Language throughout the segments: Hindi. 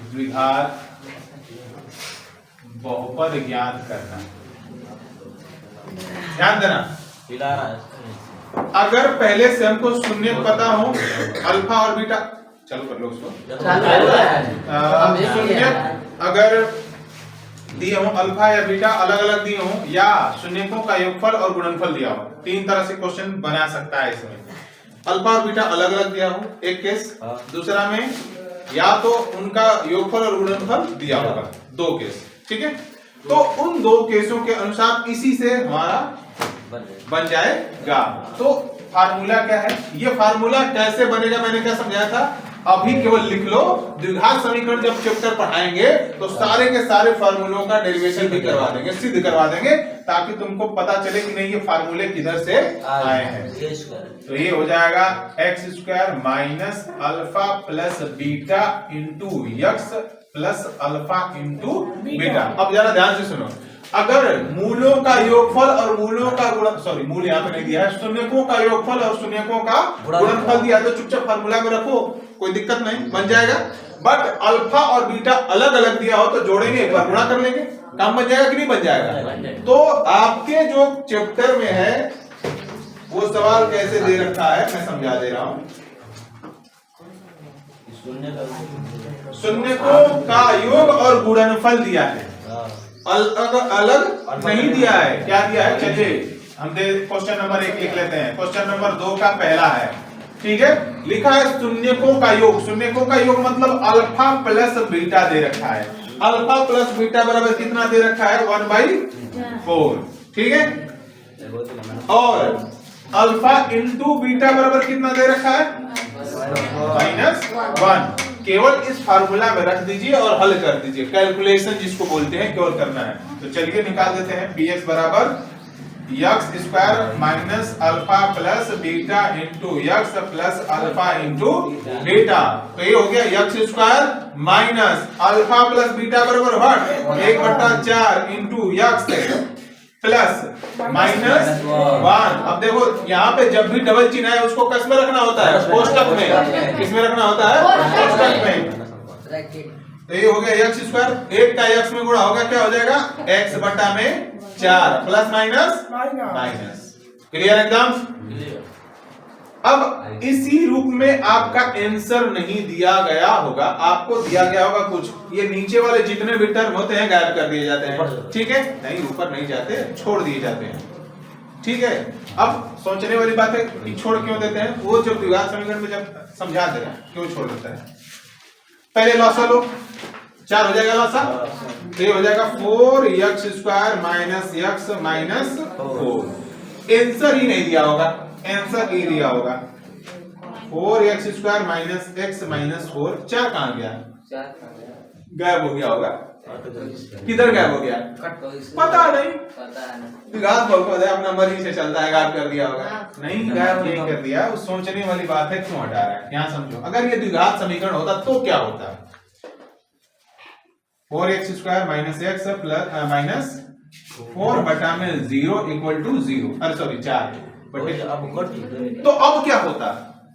द्विघात बहुपद ज्ञात करना। ध्यान देना, अगर पहले से हमको शून्य पता हो अल्फा और बीटा, चलो कर लो उसको, शून्य अगर दिए हो अल्फा या बीटा अलग अलग दिए हो, या शून्यकों का योगफल और गुणनफल दिया हो, तीन तरह से क्वेश्चन बना सकता है इसमें। अल्फा और बीटा अलग अलग दिया हो एक केस, दूसरा में या तो उनका योगफल और गुणनफल दिया होगा, दो केस। ठीक है, तो उन दो केसों के अनुसार इसी से हमारा बन जाएगा। तो फार्मूला क्या है, ये फार्मूला कैसे बनेगा मैंने क्या समझाया था, अभी केवल लिख लो। द्विघात समीकरण जब चैप्टर पढ़ाएंगे तो सारे के सारे फार्मूलों का डेरिवेशन भी करवा देंगे, सिद्ध करवा देंगे, ताकि तुमको पता चले कि नहीं ये फार्मूले किधर से आए हैं। तो ये हो जाएगा x square minus alpha plus beta into x plus alpha into beta. अब जरा ध्यान से सुनो, अगर मूलों का योगफल और मूलों का गुण, सॉरी मूल यहाँ पे नहीं दिया है, शून्यकों का योगफल और शून्यकों का गुणनफल दिया, तो चुपचाप फार्मूला में रखो, कोई दिक्कत नहीं, बन जाएगा। बट अल्फा और बीटा अलग अलग दिया हो तो जोड़ेंगे, एक बार गुणा कर लेंगे, काम बन जाएगा कि नहीं बन जाएगा। तो आपके जो चैप्टर में है वो सवाल कैसे दे रखा है मैं समझा दे रहा हूं। शून्यकों का योग और गुणनफल दिया है, अलग नहीं दिया है। क्या दिया है, चलिए हम क्वेश्चन नंबर 1 लिख लेते हैं। क्वेश्चन नंबर 2 का पहला है, ठीक है, लिखा है शून्यकों का योग। शून्यकों का योग मतलब अल्फा प्लस बीटा दे रखा है। अल्फा प्लस बीटा बराबर कितना दे रखा है, 1/4। ठीक है, और अल्फा इंटू बीटा बराबर कितना दे रखा है, -1। केवल इस फार्मूला में रख दीजिए और हल कर दीजिए, कैलकुलेशन जिसको बोलते हैं केवल करना है। तो चलिए निकाल देते हैं, bx बराबर x square minus alpha plus beta into x plus alpha into beta. तो ये हो गया x square minus alpha plus beta बराबर 1/4 इंटू यक्स प्लस -1। अब देखो यहाँ पे जब भी डबल चिन्ह है उसको किस में रखना होता है, कोष्टक में। किसमें रखना होता है, कोष्टक में। तो ये हो गया एक्स स्क्वायर, 1 का एक्स में गुणा होगा, क्या हो जाएगा x बटा में 4 प्लस माइनस। क्लियर एकदम। अब इसी रूप में आपका आंसर नहीं दिया गया होगा, आपको दिया गया होगा कुछ, ये नीचे वाले जितने भी टर्म होते हैं गायब कर दिए जाते हैं। ठीक है, नहीं ऊपर नहीं जाते, छोड़ दिए जाते हैं। ठीक है, अब सोचने वाली बात है कि छोड़ क्यों देते हैं, वो जब द्विघात समीकरण में जब समझा दे रहे हैं क्यों छोड़ देता है। पहले लॉसा लो, 4 हो जाएगा लॉसा, ये हो जाएगा 4x square minus x minus 4। Answer ही नहीं दिया होगा, आंसर ही दिया होगा 4x square minus x minus 4। 4 कहां गया, गायब हो गया होगा। किधर गायब हो गया, पता नहीं, द्विघात बहुपद है, अपना मर्जी से चलता है, गायब कर दिया होगा। नहीं, गायब नहीं कर दिया, उस सोचने वाली बात है क्यों हटा रहा है। यहाँ समझो, अगर ये द्विघात समीकरण होता तो क्या होता, 4x square minus x plus minus 4 बटा में 0 इक्वल टू 0, अरे सॉरी 4। तो अब क्या होता,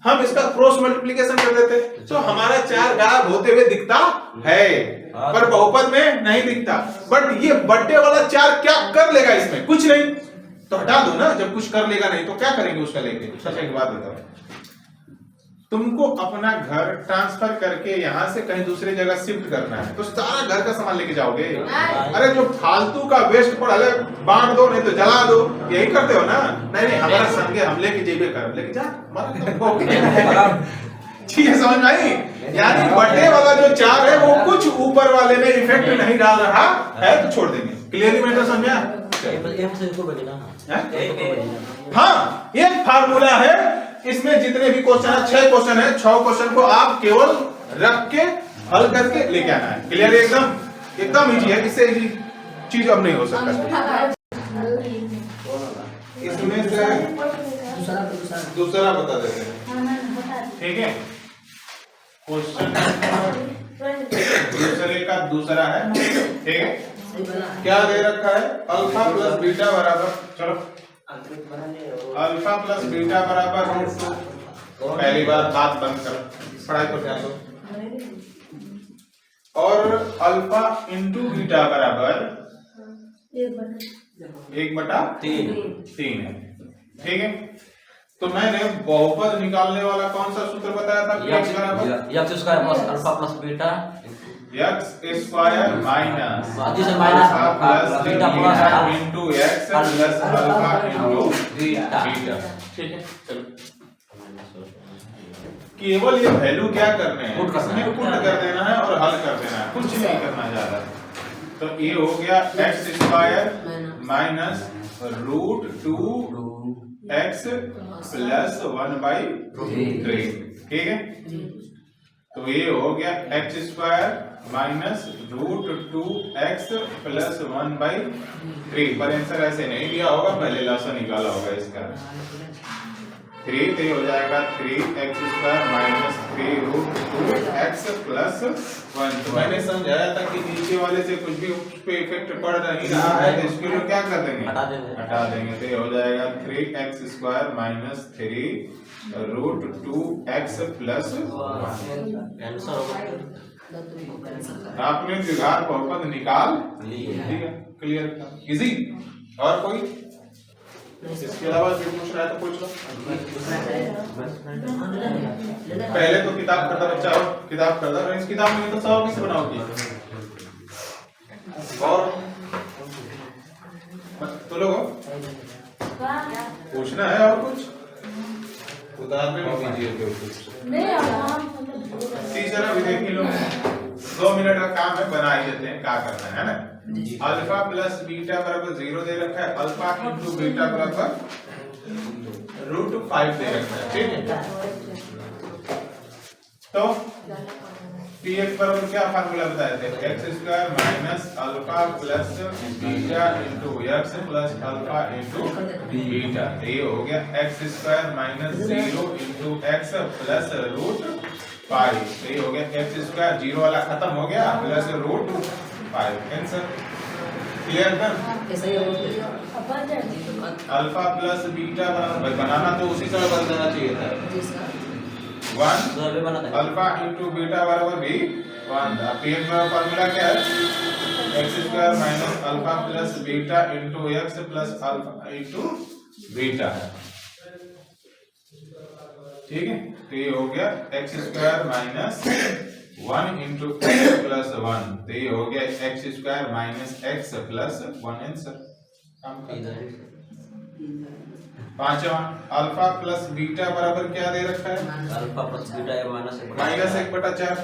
हम इसका क्रॉस मल्टीप्लिकेशन कर देते, तो हमारा 4 गायब होते हुए दिखता है, पर बहुपद में नहीं दिखता। बट ये बट्टे वाला 4 क्या कर लेगा इसमें, कुछ नहीं, तो हटा दो ना। जब कुछ कर लेगा नहीं तो क्या करेंगे उसका लेके। सच एक बात बताओ, तुमको अपना घर ट्रांसफर करके यहाँ से कहीं दूसरी जगह शिफ्ट करना है, तो सारा घर का सामान लेके जाओगे। अरे जो फालतू का वेस्ट पड़ा है बांट दो, नहीं तो जला दो, यही करते हो ना। नहीं, हमारा संगे हम लेके जेबे कर लेके जा, ठीक है, समझ में आई। यानी बटे वाला जो 4 है वो कुछ ऊपर वाले में इफेक्ट नहीं डाल रहा है, तो छोड़ देंगे। क्लियरली मैटर समझा। हाँ, ये फार्मूला है, इसमें जितने भी क्वेश्चन है, 6 क्वेश्चन है, 6 क्वेश्चन को आप केवल रख के हल करके लेके आना है। क्लियर, एकदम इजी है, इससे इजी चीज अब नहीं हो सकता। इसमें से दूसरा बता देते हैं, ठीक है। क्वेश्चन दूसरे का दूसरा है, ठीक है। क्या दे रखा है, अल्फा प्लस बीटा बराबर, चलो अल्फा प्लस बीटा बराबर √2। पहली बार बात बंद कर, पढ़ाई को ध्यान दो। और अल्फा इंटू बीटा बराबर 1/3 है। ठीक है, तो मैंने बहुपद निकालने वाला कौन सा सूत्र बताया था? x बराबर x square plus alpha plus beta x square minus alpha plus beta beta into x plus alpha into beta. ठीक है, चलो केवल ये वैल्यू क्या करने हैं, इसमें पुट कर देना है और हल कर देना है, कुछ नहीं करना ज्यादा। तो ये हो गया x square minus √2x plus 1/3। ठीक है, तो ये हो गया x square minus √2x plus 1/3। पर आंसर ऐसे नहीं दिया होगा, पहले लासा निकाला होगा इसका 3, तो ये हो जाएगा 3x square minus 3√2x plus 1। तो मैंने समझाया था कि नीचे वाले से कुछ भी उस पे इफेक्ट पड़ नहीं रहा है, तो इसके लिए क्या कर देंगे, हटा देंगे। तो ये हो जाएगा 3x square minus 3√2x plus 1। आपने द्विघात बहुपद निकाल लिया। Clear, easy. और कोई इसके अलावा जो पूछ रहा है तो पूछ लो। पहले तो किताब पढ़ता बच्चा हो, किताब पढ़ता है, इस किताब में तो सब किसे बनाओगी और तो लोगों पूछना है और कुछ उदाहरण में दीजिए कुछ। तीसरा भी देख लो, 2 मिनट का काम है, बना ही देते हैं, क्या करना है ना। अल्फा प्लस बीटा बराबर 0 दे रखा है, अल्फा इंटू बीटा बराबर √5 दे रखा है। ठीक है, तो px बराबर क्या फार्मूला बताए थे, x square minus alpha plus beta into x plus alpha into beta. ये हो गया x square minus 0 into x plus √5। ये हो गया x स्क्वायर, 0 वाला खत्म हो गया, प्लस √5। आंसर क्लियर ना। अल्फा प्लस बीटा बनाना तो उसी तरह बन जाना चाहिए था, 1 अल्फा इंटू बीटा बराबर भी 1। पीएम का फार्मूला क्या है, x square minus alpha plus beta into x plus alpha into beta है। ठीक है, तो ये हो गया x square minus 1 into x plus 1। तो ये हो गया x square minus x plus 1। Answer पांचवा, अल्फा प्लस बीटा बराबर क्या दे रखा है, alpha plus beta minus 1/4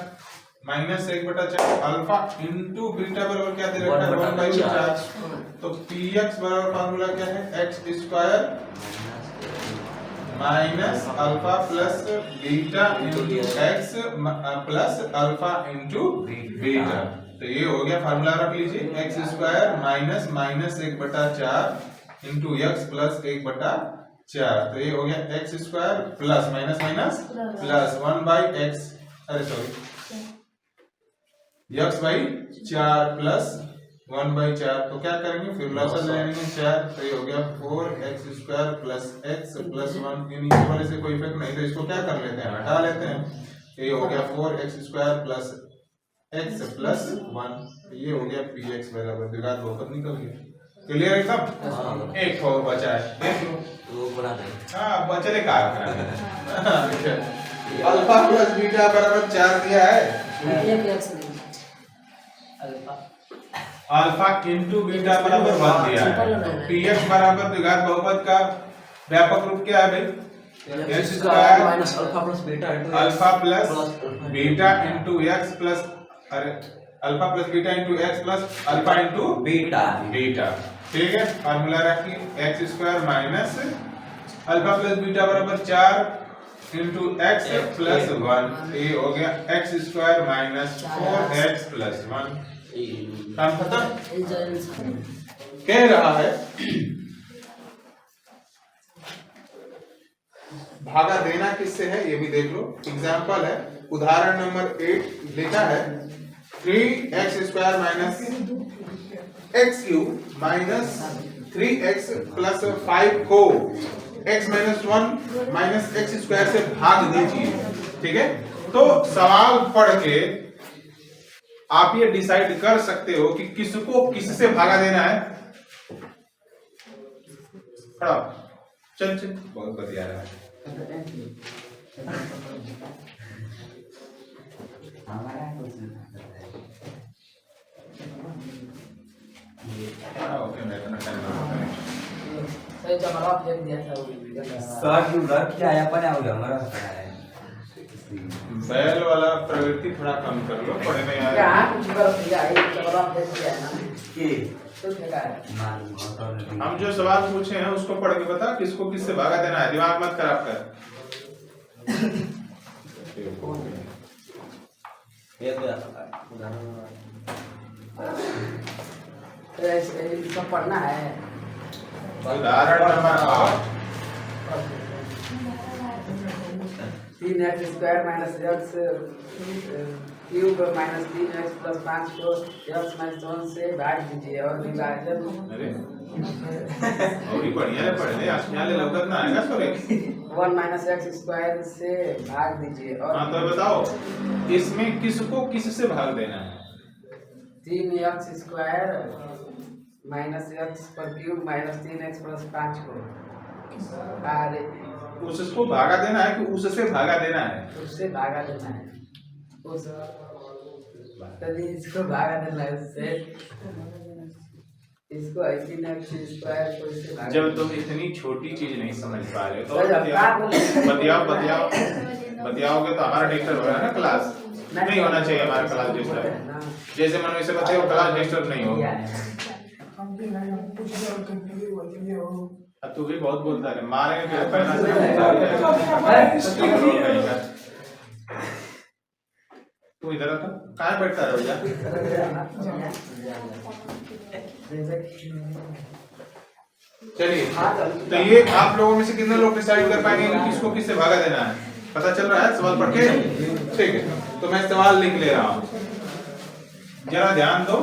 minus 1/4। Alpha into beta बराबर क्या दे रखा है, 1/4। तो px बराबर फार्मूला क्या है, x square minus alpha plus beta into x plus alpha into beta. तो ये हो गया फार्मूला, रख लीजिए x square minus 1/4 into x plus 1/4। तो ये हो गया x square plus minus plus 1/x, अरे सॉरी x/4 प्लस 1/4। तो क्या करेंगे, फिर लॉसर लेंगे 4। तो ये हो गया 4x square plus x plus 1। नीचे वाले से कोई इफेक्ट नहीं, तो इसको क्या कर लेते हैं, हटा लेते हैं। तो ये हो गया 4x square plus x plus 1। ये हो गया px बराबर द्विघात बहुपद निकल गया। क्लियर एकदम। एक और बचा है, देख लो। हाँ बचले का अल्फा प्लस बीटा बराबर 4 दिया है, अल्फा इंटू बीटा बराबर 1 दिया है। px बराबर द्विघात बहुपद का व्यापक रूप क्या है भाई, x square minus alpha plus beta into x plus, अरे alpha plus beta into x plus alpha into beta. ठीक है, फार्मूला रखिए x square minus alpha plus beta बराबर 4 इंटू x प्लस 1। ये हो गया x square minus 4x plus 1। काम खत्म। कह रहा है भागा देना किससे है, ये भी देख लो। एग्जाम्पल है, उदाहरण नंबर 8 लिखा है 3x square minus x cube minus 3x plus 5 को x minus 1 minus x square से भाग दीजिए। ठीक है, तो सवाल पढ़ के आप ये डिसाइड कर सकते हो कि किसको किससे भागा देना है। खड़ा हो। चल चल, बहुत बढ़िया रहा है। खड़ा होके बैठना टाइम लगता है। सर क्यों घर क्या आया पर आओगे हमारा पड़ा है बैल वाला प्रवृत्ति थोड़ा कम कर लो, पढ़े में आए। हम जो सवाल पूछे हैं उसको पढ़ के बता, किसको किससे भागा देना है, दिमाग मत खराब कर। ये तो सब पढ़ना है। उदाहरण number 8। 3x square minus x cube minus 3x plus 5 को x माइनस 1 से भाग दीजिए और विभाजन। अरे और ही बढ़िया है, पढ़ने आसमान ले लौकत ना आएगा सर। 1 माइनस x स्क्वायर से भाग दीजिए और हाँ तो बताओ इसमें किसको किससे भाग देना है। 3x स्क्वायर माइनस x पर क्यूब माइनस 3x प्लस 5 को अरे उसको भागा देना है कि उससे भागा देना है। उससे भागा देना है। उस चलिए इसको भागा देना है उससे। इसको 18x स्क्वायर को इससे भागा। जब तुम इतनी छोटी चीज नहीं समझ पा रहे तो सर, बतियाओगे तो हमारा डिस्टर्ब हो रहा है ना। क्लास नहीं होना चाहिए हमारा क्लास डिस्टर्ब। जैसे मनो इसे बताओ क्लास डिस्टर्ब नहीं होगा। तू भी बहुत बोलता है, मारेंगे फिर पहला तू इधर आता कहाँ बैठता है भैया। चलिए तो ये आप लोगों में से कितने लोग डिसाइड कर पाएंगे कि किसको किससे भागा देना है। पता चल रहा है सवाल पढ़ के? ठीक है तो मैं सवाल लिख ले रहा हूं, जरा ध्यान दो।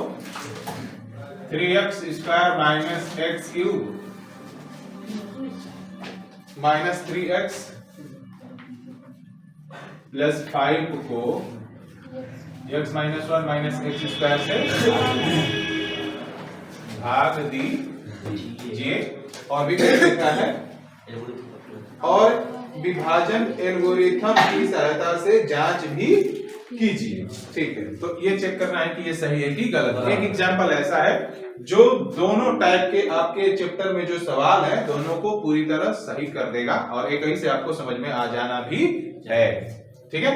3x square minus x cube minus 3x plus 5 को x minus 1 minus x square से भाग दीजिए और भी क्या लिखा है, और विभाजन एल्गोरिथम की सहायता से जांच भी कीजिए। ठीक है तो ये चेक करना है कि ये सही है कि गलत। एक एग्जांपल ऐसा है जो दोनों टाइप के आपके चैप्टर में जो सवाल है दोनों को पूरी तरह सही कर देगा और एक ही से आपको समझ में आ जाना भी है। ठीक है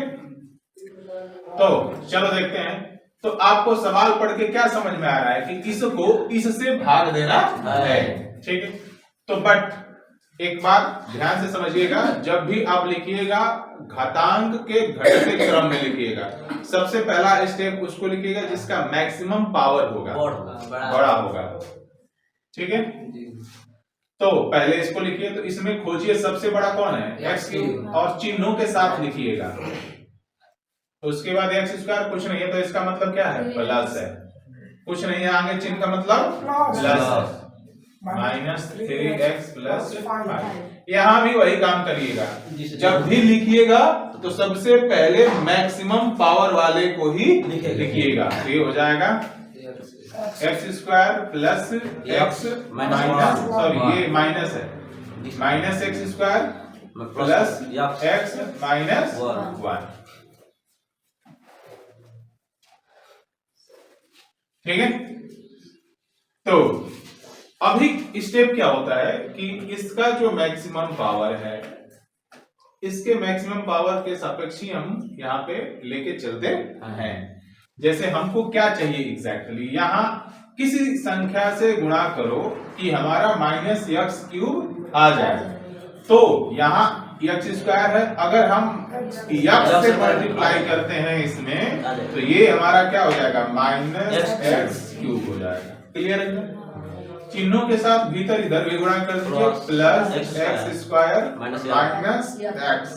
तो चलो देखते हैं। तो आपको सवाल पढ़ के क्या समझ में आ रहा है कि किसको इससे भाग देना है। ठीक है तो बट एक बात ध्यान से समझिएगा, जब भी आप लिखिएगा घातांक के घटते क्रम में लिखिएगा। सबसे पहला स्टेप उसको लिखिएगा जिसका मैक्सिमम पावर होगा, बड़ा होगा। ठीक है तो पहले इसको लिखिए। तो इसमें खोजिए सबसे बड़ा कौन है, एक्स क्यूब, और चिन्हों के साथ लिखिएगा। उसके बाद एक्स स्क्वायर कुछ नहीं है तो इसका मतलब क्या है, प्लस है। कुछ नहीं है आगे चिन्ह का मतलब प्लस है। Minus 3x plus 5। यहाँ भी वही काम करिएगा, जब भी लिखिएगा तो सबसे पहले मैक्सिमम पावर वाले को ही लिखिएगा। तो ये हो जाएगा x square plus x minus, sorry ये माइनस है, minus x square plus x minus 1। ठीक है तो अभी स्टेप क्या होता है कि इसका जो मैक्सिमम पावर है इसके मैक्सिमम पावर के सापेक्ष ही हम यहाँ पे लेके चलते हैं। जैसे हमको क्या चाहिए एग्जैक्टली, यहाँ किसी संख्या से गुणा करो कि हमारा माइनस एक्स क्यूब आ जाए। तो यहाँ एक्स स्क्वायर है, अगर हम एक्स से मल्टीप्लाई करते हैं इसमें तो ये हमारा क्या हो जाएगा, माइनस एक्स क्यूब हो जाएगा। क्लियर है? चिन्हों के साथ भीतर इधर भी गुणा कर दीजिए, plus x square minus x.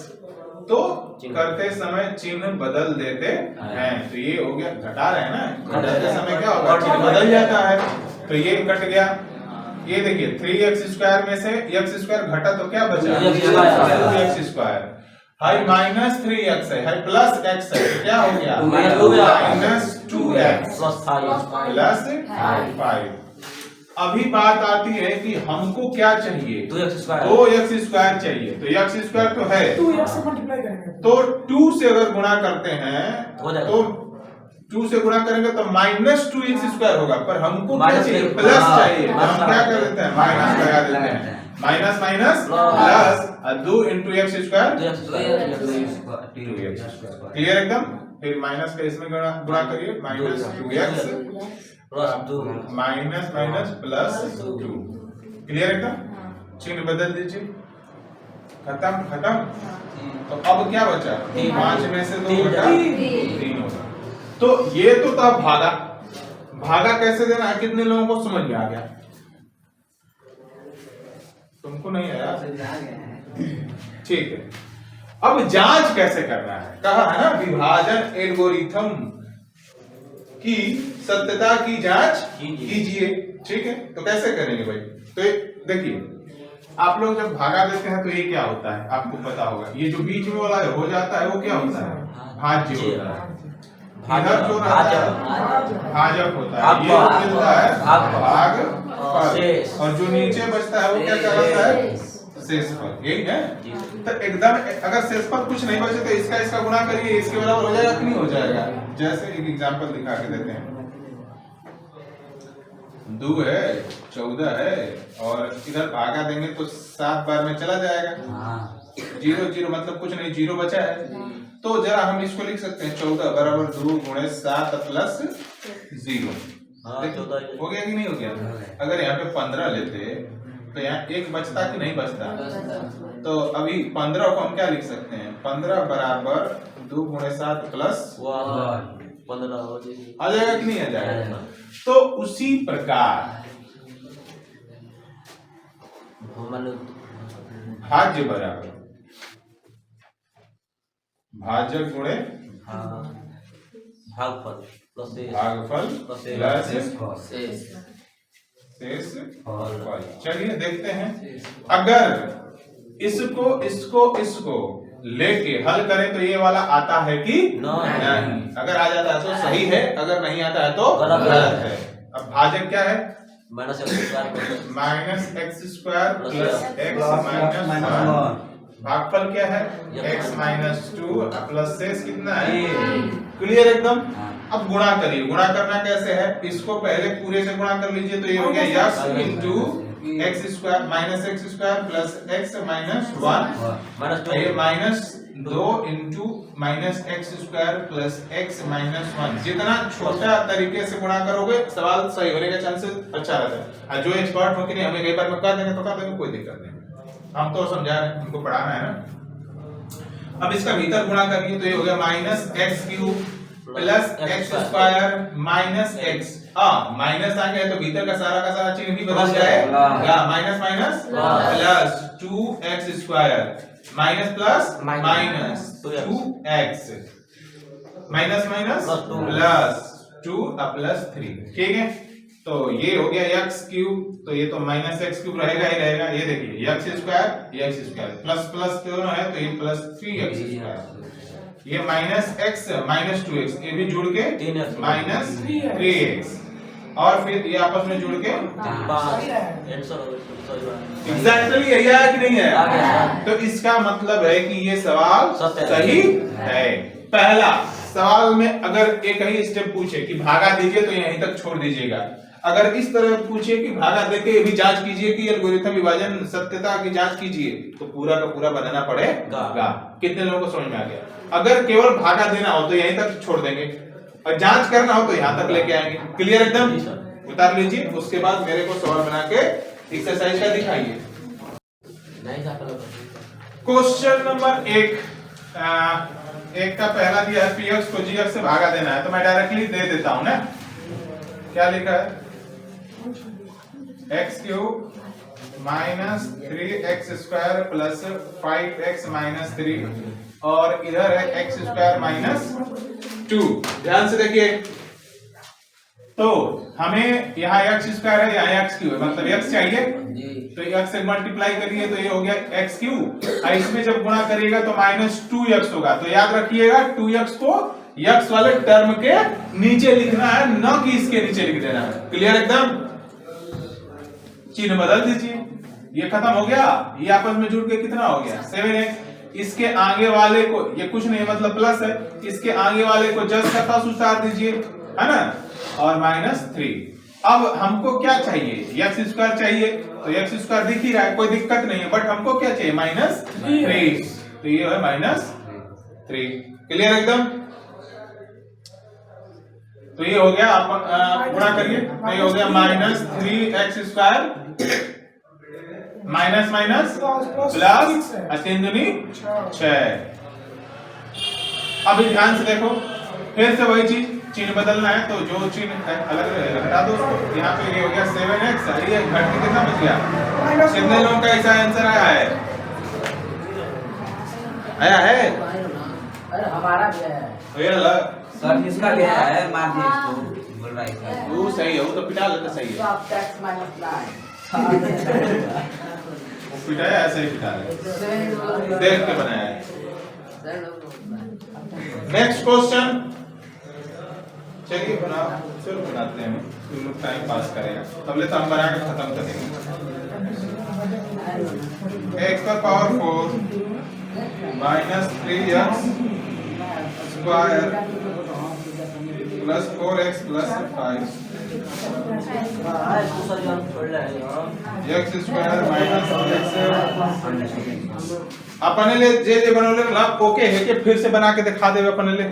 तो करते समय चिन्ह बदल देते हैं। तो ये हो गया, घटा रहे हैं ना, घटाते समय क्या होगा, चिन्ह बदल जाता है। तो ये कट गया। ये देखिए 3x स्क्वायर में से x स्क्वायर घटा तो क्या बचा, 2x square. High minus 3x है, हाई प्लस x है, क्या हो गया माइनस 2 2x प्लस 5 प्लस 5। अभी बात आती है कि हमको क्या चाहिए, 2x स्क्वायर 2x स्क्वायर चाहिए। तो x स्क्वायर तो है, 2x से मल्टीप्लाई करेंगे तो 2 से अगर गुणा करते हैं हो जाएगा। तो 2 से गुणा करेंगे तो माइनस 2x स्क्वायर होगा, पर हमको क्या माइनस चाहिए, एक, प्लस हाँ, चाहिए। तो हम प्लस क्या कर देते हैं, माइनस लगा देते हैं। Minus minus plus 2 into x square 2x square 2x square. Clear एकदम। फिर माइनस का इसमें गुणा करिए, minus 2x plus 2 minus minus plus 2। Clear एकदम। चिन्ह बदल दीजिए, खत्म खत्म। तो अब क्या बचा, 5 में से 2 घटा 3 होगा। तो ये तो था भागा। भागा कैसे देना है, कितने लोगों को समझ में आ गया? तुमको नहीं आया? ठीक है। अब जांच कैसे करना है, कहा है ना विभाजन एल्गोरिथम की सत्यता की जांच कीजिए। ठीक है, तो कैसे करेंगे भाई? तो देखिए, आप लोग जब भागा देते हैं तो ये क्या होता है आपको पता होगा, ये जो बीच में वाला हो जाता है वो क्या होता है, भाज्य होता है। इधर जो रहता है भाजक होता है, ये मिलता है भाग, और जो नीचे बचता है वो क्या कहलाता है, शेषफल। यही है। तो एकदम अगर शेषफल कुछ नहीं बचे तो इसका गुणा करिए, इसके बराबर हो जाएगा कि नहीं हो जाएगा? जैसे एक एग्जांपल दिखा के देते हैं। 2 है, 14 है, और इधर भागा देंगे तो 7 बार में चला जाएगा। 0 0 मतलब कुछ नहीं, 0 बचा है। तो जरा हम इसको लिख सकते हैं, 14 बराबर 2 गुणे 7 प्लस 0। हो गया कि नहीं हो गया? अगर यहाँ पे 15 लेते तो यहाँ 1 बचता कि नहीं बचता? तो अभी 15 को हम क्या लिख सकते हैं, 15 बराबर 2 गुणे 7 प्लस 15 आ जाएगा कि नहीं आ जाएगा? तो उसी प्रकार भाज्य बराबर भाजक गुणे भागफल भागफल प्लस शेषफल। चलिए देखते हैं, अगर इसको लेके हल करें तो ये वाला आता है कि नहीं? अगर आ जाता है तो सही है, अगर नहीं आता है तो गलत है। अब भाजक क्या है, minus x square plus x minus 1। भागफल क्या है, x माइनस 2 प्लस शेष कितना है, क्लियर एकदम। अब गुणा करिए, गुणा करना कैसे है, इसको पहले पूरे से गुणा कर लीजिए, तो ये हो गया x into x square minus x square plus x minus 1, ये minus 2 into minus x square plus x minus 1। जितना छोटा तरीके से गुणा करोगे सवाल सही होने का चांसेस अच्छा रहता है। जो एक्सपर्ट हो कि नहीं हमें कई बार में कर देंगे तो कर देंगे, कोई दिक्कत नहीं, हम तो समझा रहे हैं, उनको पढ़ाना है ना। अब इसका भीतर गुणा करिए, तो ये हो गया minus x cube plus x square minus x. Minus आ गया तो भीतर का सारा चिन्ह भी बदल जाएगा, minus minus plus 2x square minus plus minus 2x minus minus plus 2 plus 3। ठीक है, तो ये हो गया x क्यूब, तो ये तो माइनस एक्स क्यूब रहेगा ही रहेगा। ये देखिए x स्क्वायर प्लस प्लस दोनों है तो ये प्लस 3x स्क्वायर, ये माइनस x माइनस 2x, ये भी जुड़ के माइनस 3x, और फिर ये आपस में जुड़ के एग्जैक्टली यही आया कि नहीं है? तो इसका मतलब है कि ये सवाल सही है। पहला सवाल में अगर एक ही स्टेप पूछे कि भागा दीजिए तो यहीं तक छोड़ दीजिएगा। अगर इस तरह पूछे कि भागा देके ये भी जांच कीजिए कि एल्गोरिथम विभाजन सत्यता की जांच कीजिए, तो पूरा का पूरा बनाना पड़ेगा। कितने लोगों को समझ में आ गया? अगर केवल भागा देना हो तो यहीं तक छोड़ देंगे, और जांच करना हो तो यहां तक लेके आएंगे। क्लियर एकदम? उतार लीजिए, उसके बाद मेरे को सवाल बना के एक्सरसाइज का दिखाइए। क्वेश्चन नंबर 1 का पहला दिया है px को gx से भागा देना है, तो मैं डायरेक्टली दे देता हूं ना। क्या लिखा है, x cube minus 3x square plus 5x minus 3, और इधर है x स्क्वायर माइनस 2। ध्यान से देखिए, तो हमें यहाँ x स्क्वायर है, यहाँ x क्यूब है, मतलब x चाहिए, तो x से मल्टीप्लाई करिए तो ये हो गया x क्यूब, और इसमें जब गुणा करिएगा तो माइनस 2x होगा। तो याद रखिएगा 2x को यक्स वाले टर्म के नीचे लिखना है, न कि इसके नीचे लिख देना है। क्लियर एकदम? चिन्ह बदल दीजिए, ये खत्म हो गया, ये आपस में जुड़ के कितना हो गया 7x। इसके आगे वाले को, ये कुछ नहीं मतलब प्लस है, इसके आगे वाले को जस्ट का तस उतार दीजिए, है ना, और -3। अब हमको क्या चाहिए, एक्स स्क्वायर चाहिए, तो एक्स स्क्वायर दिख ही रहा है, कोई दिक्कत नहीं है, बट हमको क्या चाहिए -3, तो ये है -3। क्लियर एकदम? तो ये हो गया, आप गुणा करिए, तो ये हो गया -3x² माइनस माइनस प्लस 3 दूनी 6। अभी ध्यान से देखो, फिर से वही चीज, चिन्ह बदलना है तो जो चिन्ह अलग रहेगा हटा दो उसको। यहाँ पे ये हो गया 7x, ये घट के कितना बच गया? कितने लोगों का ऐसा आंसर आया है? आया है? अरे हमारा भी है। तो ये अलग सर इसका क्या है, मार दिए इसको, बोल रहा है वो सही है, वो तो पिटा लेता सही है, अब टैक्स -9 वो पिटाया ऐसे ही पिटा ले, देख के बनाया है। नेक्स्ट क्वेश्चन, चलिए चलो बनाते हैं, तुम लोग टाइम पास करेगा, तबले तो हम बना के खत्म कर देंगे। x का power 4 -3x square plus 4x plus 5 x square minus x। अपने ले जे बनौले ना ओके है कि फिर से बना के दिखा देवे अपने ले।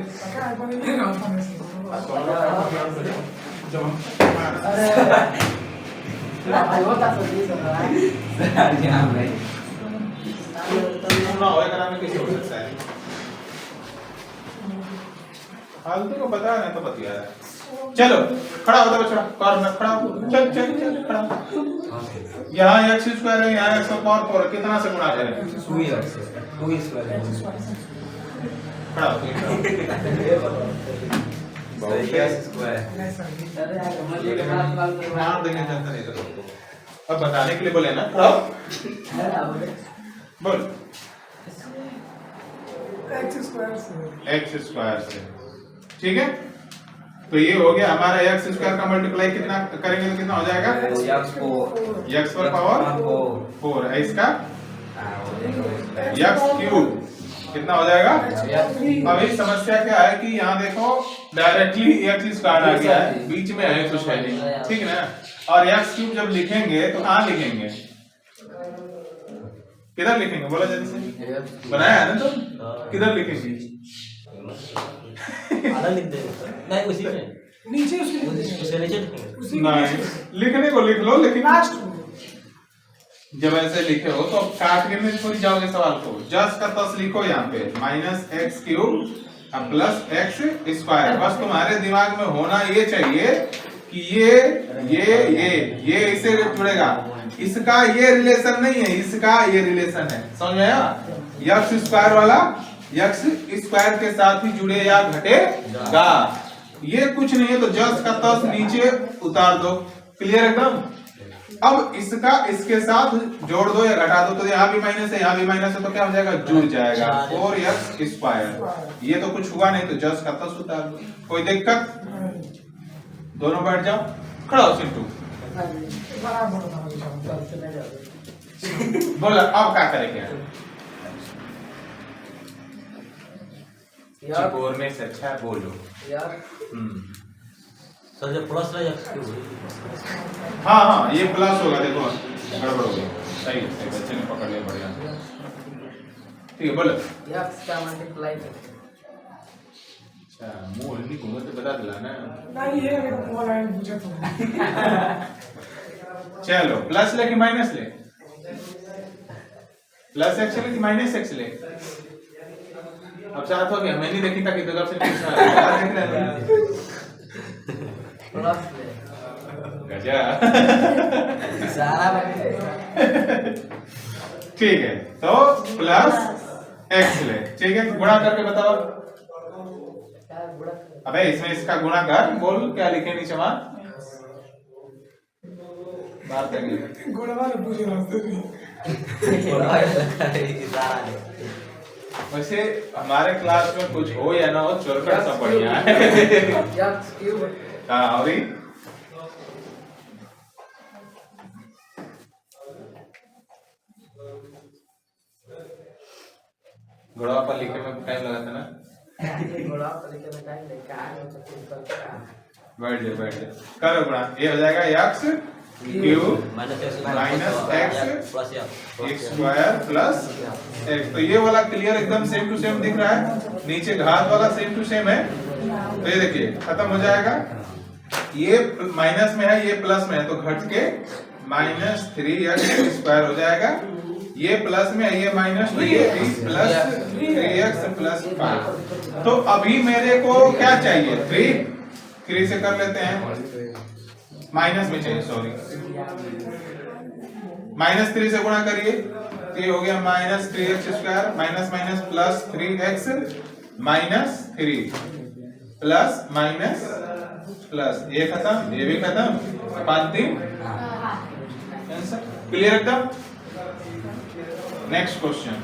फालतू को पता है, तो बतिया है। चलो खड़ा होता बच्चा, कॉर्नर खड़ा हो, चल चल चल खड़ा। यहाँ x स्क्वायर है, यहाँ x का पावर 4, कितना से गुणा करें? 2x खड़ा हो, मार देंगे जनता नहीं तो। अब बताने के लिए बोले ना, खड़ा हो, बोल x स्क्वायर से, ठीक है। तो ये हो गया हमारा x स्क्वायर का मल्टीप्लाई कितना करेंगे तो कितना हो जाएगा? x पर पावर 4 है, इसका x क्यूब कितना हो जाएगा? अब इस समस्या क्या है कि यहाँ देखो डायरेक्टली x स्क्वायर आ गया है, बीच में है कुछ है नहीं, ठीक है ना। और x क्यूब जब लिखेंगे तो कहाँ लिखेंगे, किधर लिखेंगे, बोला जल्दी से, बनाया है ना तो किधर लिखेंगे? आधा लिख देंगे, नहीं उसी में नीचे उसके नीचे लिखेंगे। नहीं, लिखने को लिख लो, लेकिन जब ऐसे लिखे हो तो काट के में थोड़ी जाओगे सवाल को, जस्ट का तस लिखो यहाँ पे -x cube plus x square. बस तुम्हारे दिमाग में होना ये चाहिए कि ये इससे जुड़ेगा, इसका ये रिलेशन नहीं है, इसका ये रिलेशन है, समझ में आया? x स्क्वायर वाला x स्क्वायर के साथ ही जुड़े या घटेगा, ये कुछ नहीं है तो जस्ट का तस नीचे उतार दो। क्लियर एकदम? अब इसका इसके साथ जोड़ दो या घटा दो, तो यहाँ भी माइनस है, यहाँ भी माइनस है, तो क्या हो जाएगा? जुड़ जाएगा 4x स्क्वायर। ये तो कुछ हुआ नहीं तो जस्ट का तस उतार दो, कोई दिक्कत? दोनों बैठ जाओ, खड़ा हो चिंटू, बोला अब क्या करेंगे? बोलने से अच्छा है बोलो। सर जब प्लस रहा है, हाँ हाँ ये प्लस होगा, देखो गड़बड़ हो गई, सही सही, बच्चे ने पकड़ लिया बढ़िया, ठीक है बोलो। x का मल्टीप्लाई अच्छा मुंह हल्दी घूमो तो बता दिला ना। नहीं ये वाला है मुझे तो चलो प्लस ले कि माइनस ले, प्लस एक्स ले कि माइनस एक्स ले? अब चाहते हो कि हमें नहीं देखी था कि जगह से पूछा देख रहे हैं प्लस ले गजा सारा ठीक है, तो प्लस एक्स ले, ठीक है, गुणा करके बताओ। अबे इसमें इसका गुणा कर, बोल क्या लिखे नीचे वहां, बात करेंगे। गोलवा ने पूछे रास्ते में वैसे हमारे क्लास में कुछ हो या ना हो, चोरकर सब बढ़िया है। एक्स क्यूब हाँ, और ये? घोड़ा पर लिखने में टाइम लगा था ना? घोड़ा पर लिखे में टाइम लगा है तो कुछ करता है। बैठ जा करो गुणा, ये हो जाएगा x cube minus x plus x square plus x. तो ये वाला क्लियर एकदम सेम टू सेम दिख रहा है, नीचे घात वाला सेम टू सेम है। तो ये देखिए खत्म हो जाएगा, ये माइनस में है ये प्लस में है, तो घट के -3x स्क्वायर हो जाएगा। ये प्लस में है ये माइनस, तो ये प्लस 3x प्लस 5। तो अभी मेरे को क्या चाहिए, 3 से कर लेते हैं, माइनस में चाहिए, सॉरी -3 से गुणा करिए, तो ये हो गया -3x square minus minus plus 3x -3 plus minus plus, ये खत्म ये भी खत्म, 5-3 आंसर क्लियर एकदम। नेक्स्ट क्वेश्चन,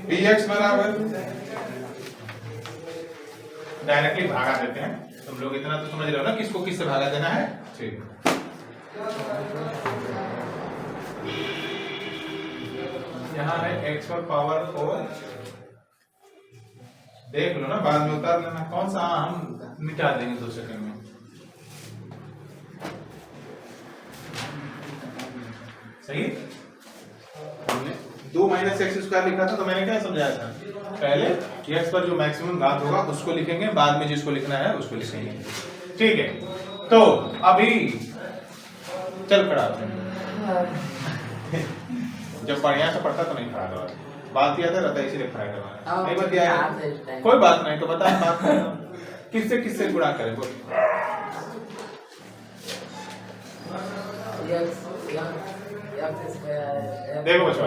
bx बराबर, डायरेक्टली भागा देते हैं, तुम लोग इतना तो समझ रहे हो ना किसको किससे भागा देना है। ठीक, यहाँ है x पर पावर 4, देख लो ना बाद में उतार लेना, कौन सा हम मिटा देंगे 2 सेकंड में। सही, हमने 2 - x स्क्वायर लिखा था, तो मैंने क्या समझाया था, पहले x पर जो मैक्सिमम घात होगा उसको लिखेंगे, बाद में जिसको लिखना है उसको लिखेंगे। ठीक है, तो अभी चल खड़ा हो। जब बढ़िया से पढ़ता तो नहीं खड़ा करवा, बात याद रहता है इसीलिए खड़ा करवा, नहीं बताया कोई बात नहीं, तो बता बात किससे किससे गुणा करें बोल। देखो बच्चा,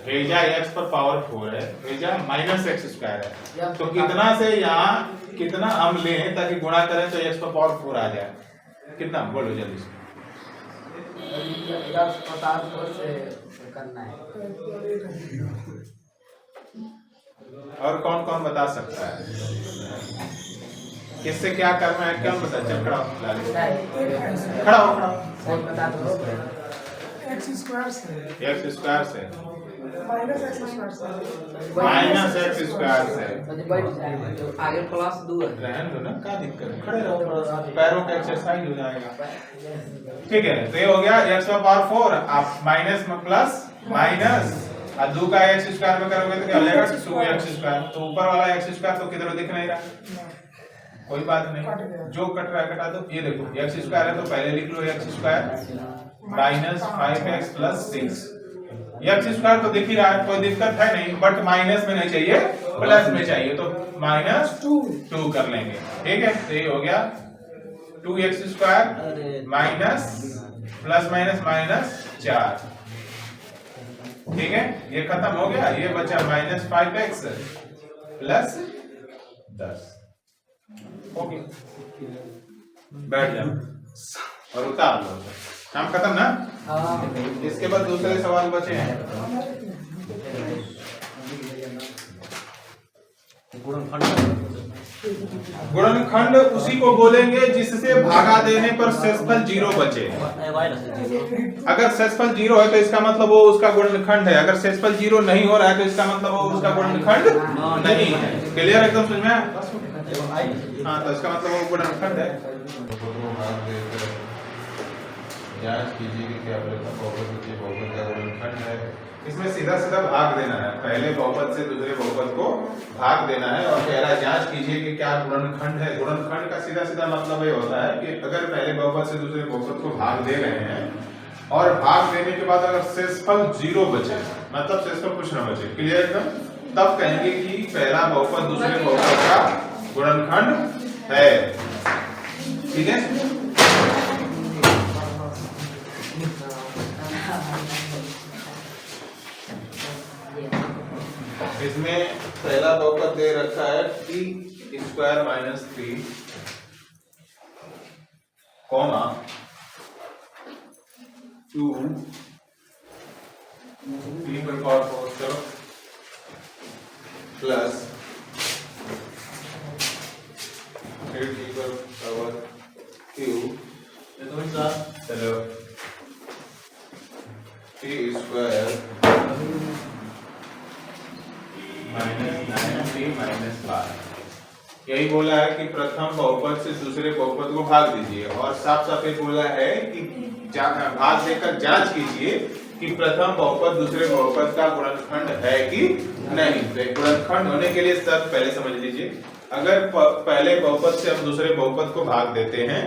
रेजा x पर पावर 4 है, रेजा -x स्क्वायर है, तो कितना से यहाँ कितना हम लें ताकि गुणा करें तो x पर पावर 4 आ जाए, कितना बोलो जल्दी से। करना है। और कौन कौन बता सकता है किससे क्या करना है, क्या पता चल। खड़ा हो, खड़ा हो, बता दो। एक्स स्क्वायर से x स्क्वायर से माइनस एक्स स्क्वायर से -x स्क्वायर से आगे प्लस 2 है। रहने दो ना, क्या दिक्कत है, खड़े रहो, पैरों का एक्सरसाइज हो जाएगा। ठीक है, तो ये हो गया x पर पावर 4, आप माइनस में प्लस माइनस और 2 का x स्क्वायर में करोगे तो क्या हो जाएगा 2x स्क्वायर। तो ऊपर वाला x स्क्वायर तो किधर दिख नहीं रहा, कोई बात नहीं, जो कट रहा है कटा दो। ये देखो x स्क्वायर है तो पहले लिख लो x square -5x + 6। x square तो दिख ही रहा है, कोई दिक्कत है नहीं, बट माइनस में नहीं चाहिए, प्लस में चाहिए, तो -2 कर लेंगे। ठीक है, तो ये हो गया 2x square minus plus minus -4। ठीक है, ये खत्म हो गया, ये बचा -5x + 10। ओके, बैठ जाओ और उतार लो, काम खत्म ना। इसके बाद दूसरे सवाल बचे हैं। गुणनखंड उसी को बोलेंगे जिससे भागा देने पर शेषफल 0 बचे। अगर शेषफल 0 है तो इसका मतलब वो उसका गुणनखंड है, अगर शेषफल 0 नहीं हो रहा है तो इसका मतलब वो उसका गुणनखंड नहीं है। क्लियर एकदम समझ में आया? हाँ, तो इसका मतलब वो गुणनखंड है। जांच कीजिए कि क्या बहुपद का गुणनखंड है। इसमें सीधा सीधा भाग देना है, पहले बहुपद से दूसरे बहुपद को भाग देना है, और कह रहा है जांच कीजिए कि क्या गुणनखंड है। गुणनखंड का सीधा सीधा मतलब ये होता है कि अगर पहले बहुपद से दूसरे बहुपद को भाग दे रहे हैं और भाग देने के बाद अगर शेषफल 0 बचे, मतलब शेषफल कुछ न बचे, क्लियर एकदम, तब कहेंगे कि पहला बहुपद दूसरे बहुपद का गुणनखंड है। ठीक है, इसमें पहला बहुपद दे रखा है T square minus 3 comma 2 T पर पावर 4 चलो प्लस 3 टी पर पावर क्यू चलो T square minus 9t minus 12 यही बोला है कि प्रथम बहुपद से दूसरे बहुपद को भाग दीजिए और साफ साफ ये बोला है कि भाग देकर जांच कीजिए कि प्रथम बहुपद दूसरे बहुपद का गुणनखंड है कि नहीं। तो गुणनखंड होने के लिए शर्त पहले समझ लीजिए। अगर पहले बहुपद से हम दूसरे बहुपद को भाग देते हैं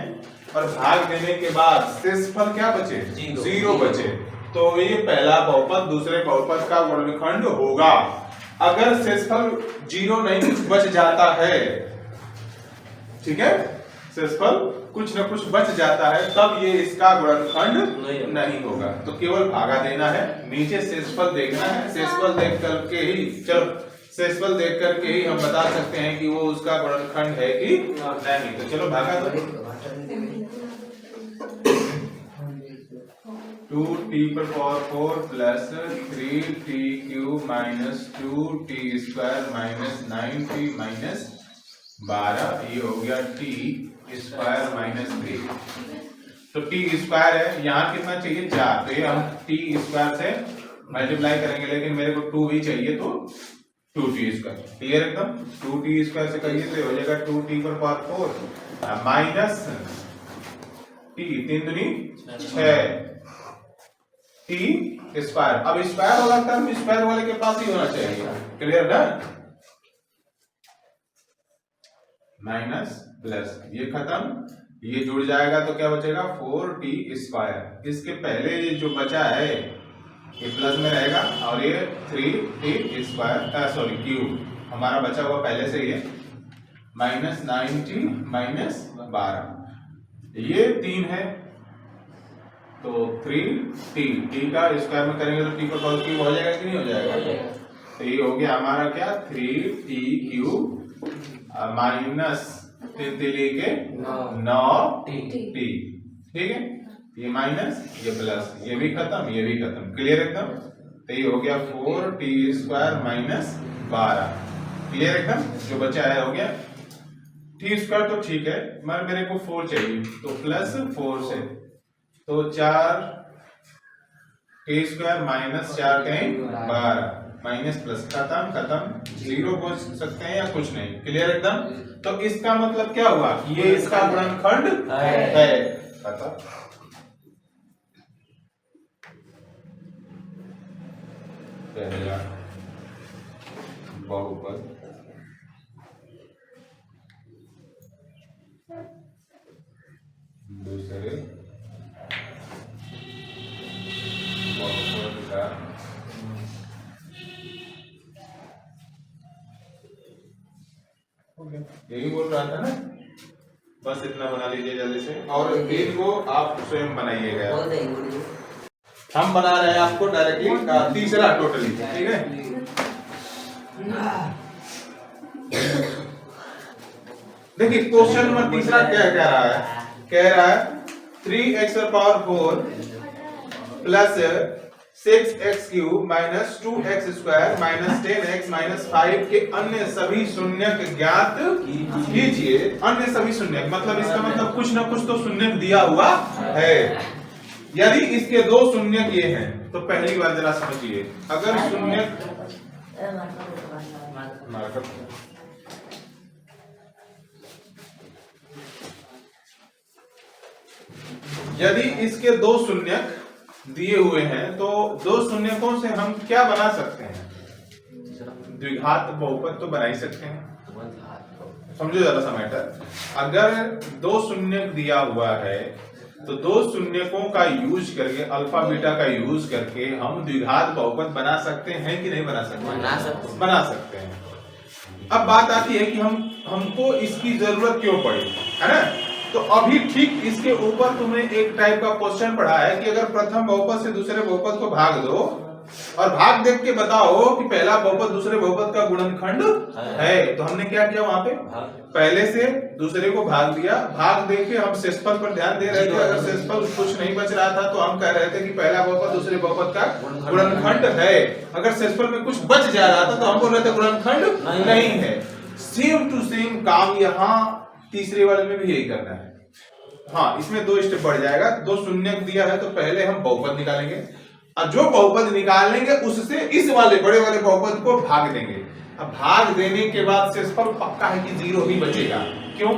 और भाग देने के बाद शेषफल क्या बचे? 0 बचे, तो ये पहला बहुपद दूसरे बहुपद का गुणनखंड होगा। अगर शेषफल 0 नहीं बच जाता है, ठीक है, शेषफल कुछ न कुछ बच जाता है, तब ये इसका गुणनखंड नहीं होगा। तो केवल भागा देना है, नीचे शेषफल देखना है, शेषफल देख करके ही शेषफल देख करके ही हम बता सकते हैं कि वो उसका गुणनखंड है कि नहीं। तो चलो भागा दो 2t पर power 4 plus 3t cube minus 2t square minus 9t minus 12 ये हो गया t स्क्वायर माइनस 3। तो t स्क्वायर है, यहाँ कितना चाहिए 4, तो ये हम t स्क्वायर से मल्टीप्लाई करेंगे, लेकिन मेरे को 2 ही चाहिए तो 2t स्क्वायर। क्लियर एकदम? 2t स्क्वायर से करिए तो हो जाएगा 2t पर पावर 4 माइनस t 3 दूनी 6 t स्क्वायर। अब स्क्वायर वाला टर्म स्क्वायर वाले के पास ही होना चाहिए। क्लियर ना? माइनस प्लस ये खत्म, ये जुड़ जाएगा तो क्या बचेगा 4t स्क्वायर। इसके पहले ये जो बचा है ये प्लस में रहेगा और ये 3t स्क्वायर सॉरी क्यूब हमारा बचा हुआ पहले से ही है माइनस 9t माइनस 12 ये 3 है तो 3t t का स्क्वायर में करेंगे तो t पर पावर क्यूब हो जाएगा कि नहीं हो जाएगा। तो ये हो गया हमारा क्या 3t क्यूब माइनस 3 के 9t। ठीक है, ये माइनस ये प्लस ये भी खत्म ये भी खत्म। क्लियर एकदम? तो ये हो गया 4t स्क्वायर माइनस 12। क्लियर एकदम? जो बचा है हो गया t स्क्वायर तो ठीक है, मगर मेरे को 4 चाहिए तो प्लस 4 से तो 4 t स्क्वायर माइनस 4 कहीं 12 माइनस प्लस खत्म खत्म 0 बोल सकते हैं या कुछ नहीं। क्लियर एकदम? तो इसका मतलब क्या हुआ? ये इसका गुणनखंड है। खत्म। पहला बहुपद दूसरे बहुपद का यही बोल रहा था ना, बस इतना बना लीजिए जल्दी से और पेज को आप स्वयं बनाइएगा। हम बना रहे हैं आपको डायरेक्टली तीसरा टोटली। ठीक है, देखिए क्वेश्चन नंबर तीसरा क्या कह रहा है? कह रहा है 3x power 4 plus 6x cube minus 2x square minus 10x minus 5 के अन्य सभी शून्यक ज्ञात कीजिए। अन्य सभी शून्यक मतलब इसका मतलब कुछ ना कुछ तो शून्यक दिया हुआ है। यदि इसके 2 शून्यक ये हैं तो पहली बार जरा समझिए, अगर शून्यक यदि इसके 2 शून्यक दिए हुए हैं तो 2 शून्यकों से हम क्या बना सकते हैं? द्विघात बहुपद तो बना ही सकते हैं। समझो जरा सा मैटर, अगर 2 शून्यक दिया हुआ है तो 2 शून्यकों का यूज करके अल्फा बीटा का यूज करके हम द्विघात बहुपद बना सकते हैं कि नहीं बना सकते? बना सकते हैं। अब बात आती है कि हमको इसकी जरूरत क्यों पड़ी, है ना? तो अभी ठीक इसके ऊपर तुमने एक टाइप का क्वेश्चन पढ़ा है कि अगर प्रथम बहुपद से दूसरे बहुपद को भाग दो और भाग देख के बताओ कि पहला बहुपद दूसरे बहुपद का गुणनखंड है। तो हमने क्या किया वहां पे, पहले से दूसरे को भाग दिया, भाग दे के हम शेषफल पर ध्यान दे रहे थे। अगर शेषफल कुछ नहीं बच रहा था तो हम कह रहे थे कि पहला बहुपद दूसरे बहुपद का गुणनखंड है। अगर शेषफल में कुछ बच जा रहा था तो हम बोल रहे थे गुणनखंड नहीं है। सेम टू सेम काम यहाँ तीसरे वाले में भी यही करना है। हाँ, इसमें 2 स्टेप बढ़ जाएगा। 2 शून्य दिया है तो पहले हम बहुपद निकालेंगे और जो बहुपद निकालेंगे उससे इस वाले बड़े वाले बहुपद को भाग देंगे। अब भाग देने के बाद शेषफल पक्का है कि 0 ही बचेगा। क्यों?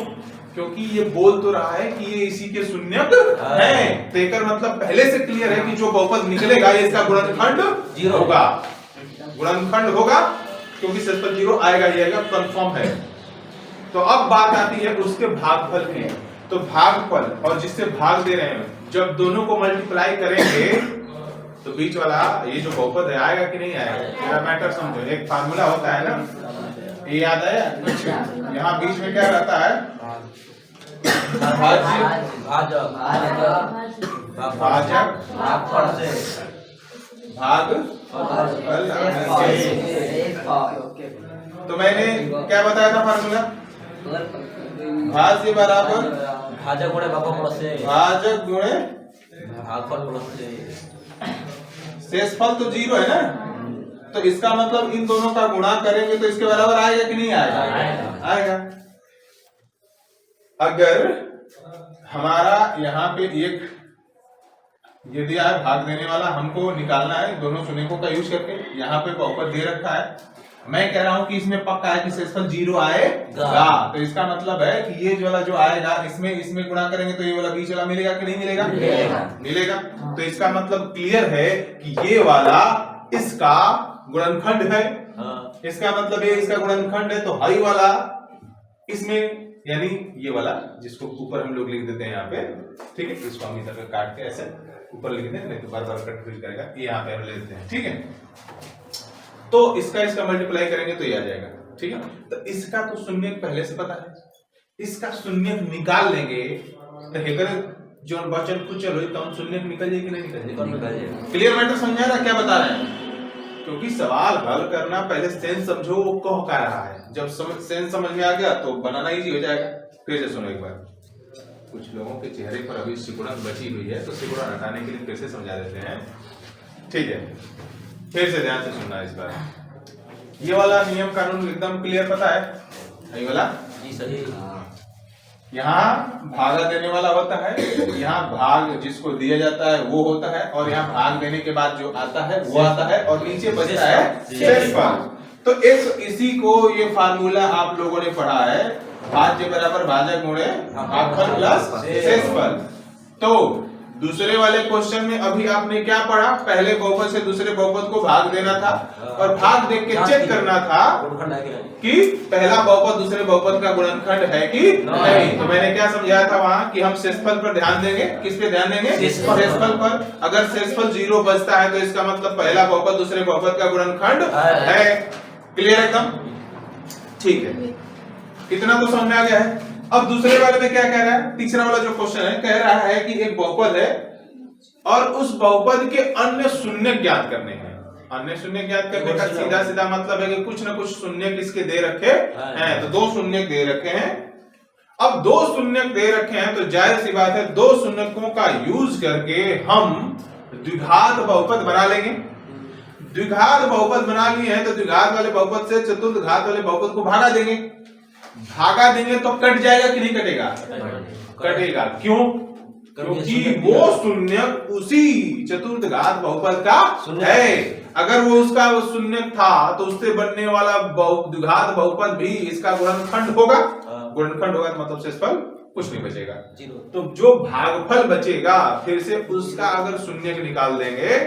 क्योंकि ये बोल तो रहा है कि ये इसी के शून्यक है। तो एकर मतलब पहले से क्लियर है कि जो बहुपद निकलेगा ये इसका गुणनखंड 0 होगा, गुणनखंड होगा, क्योंकि शेषफल 0 आएगा ही आएगा, कंफर्म है। तो अब बात आती है उसके भागफल की। तो भागफल और जिससे भाग दे रहे हैं, जब दोनों को मल्टीप्लाई करेंगे तो बीच वाला ये जो बहुपद है आएगा कि नहीं आएगा? मेरा मैटर समझो। एक फार्मूला होता है ना, ये याद आया? यहाँ बीच में क्या रहता है? भाजक तो मैंने क्या बताया था फार्मूला? भाज्य बराबर भाजक गुणे भागफल प्लस से भाजक गुणे भागफल प्लस से शेषफल तो 0 है ना, तो इसका मतलब इन दोनों का गुणा करेंगे तो इसके बराबर आएगा कि नहीं आएगा? आएगा। अगर हमारा यहाँ पे एक ये दिया है भाग देने वाला, हमको निकालना है दोनों शून्यकों का यूज करके। यहाँ पे बहुपद दे रखा है, मैं कह रहा हूं कि इसमें पक्का है कि शेषफल 0 आएगा। तो इसका मतलब है कि ये वाला जो आएगा इसमें गुणा करेंगे तो ये वाला बीच वाला मिलेगा कि नहीं मिलेगा? मिलेगा। तो इसका मतलब क्लियर है कि ये वाला इसका गुणनखंड है। इसका मतलब ये इसका गुणनखंड है। तो हाई वाला इसमें, यानी ये वाला जिसको ऊपर हम लोग लिख देते हैं यहाँ पे, ठीक है, इसको हम इधर काट के ऐसे ऊपर लिख दें, नहीं तो बार बार कंफ्यूज करेगा। ये यहाँ पे हम ले लेते हैं, ठीक है। तो इसका मल्टीप्लाई करेंगे तो ये आ जाएगा, ठीक है। तो इसका तो शून्य पहले से पता है, इसका शून्य निकाल लेंगे तो हेकर जो वचन कुछ चलो तो हम शून्य निकल जाए कि नहीं निकल जाए? क्लियर मैटर समझा रहा? क्या बता रहे हैं? क्योंकि सवाल हल करना पहले सेंस समझो वो कह क्या रहा है। जब सेंस समझ में आ गया तो बनाना इजी हो जाएगा। फिर से सुनो एक बार। कुछ लोगों के चेहरे पर अभी सिकुड़न बची हुई है तो सिकुड़न हटाने के लिए फिर से समझा देते हैं, ठीक है। फिर से ध्यान से सुनना इस बार। ये वाला नियम कानून एकदम क्लियर पता है? ये वाला जी सही। यहाँ भागा देने वाला होता है, यहाँ भाग जिसको दिया जाता है वो होता है, और यहाँ भाग देने के बाद जो आता है वो आता है, और नीचे बचता है शेषफल। तो इसी को ये फार्मूला आप लोगों ने पढ़ा है, भाज्य बराबर भाजक गुणे भागफल प्लस शेषफल। तो दूसरे वाले क्वेश्चन में अभी आपने क्या पढ़ा? पहले बहुपद से दूसरे बहुपद को भाग देना था और भाग देख के चेक करना था कि पहला बहुपद दूसरे बहुपद का गुणनखंड है कि नहीं। तो मैंने क्या समझाया था वहां कि हम शेषफल पर ध्यान देंगे। किस पे ध्यान देंगे? शेषफल पर। अगर शेषफल 0 बचता है तो इसका मतलब पहला बहुपद दूसरे बहुपद का गुणनखंड है। क्लियर एकदम? ठीक है, इतना तो समझ में आ गया है। अब दूसरे वाले में क्या कह रहा है? तीसरा वाला जो क्वेश्चन है कह रहा है कि एक बहुपद है और उस बहुपद के अन्य शून्य ज्ञात करने हैं। अन्य शून्य ज्ञात करने का सीधा सीधा मतलब है कि कुछ ना कुछ शून्य किसके दे रखे हैं। तो 2 शून्य दे रखे हैं। अब 2 शून्य दे रखे हैं तो जाहिर सी बात है 2 शून्यकों का यूज करके हम द्विघात बहुपद बना लेंगे। द्विघात बहुपद बना लिए हैं तो द्विघात वाले बहुपद से चतुर्थ घात वाले बहुपद को भागा देंगे। भागा देंगे तो कट जाएगा कि नहीं कटेगा? कटेगा। क्यों? क्योंकि वो शून्य उसी चतुर्थ घात बहुपद का है। अगर वो उसका शून्य था तो उससे बनने वाला द्विघात बहुपद भी इसका गुणनखंड होगा। गुणनखंड होगा तो मतलब शेषफल कुछ नहीं बचेगा। तो जो भागफल बचेगा फिर से उसका अगर शून्य निकाल देंगे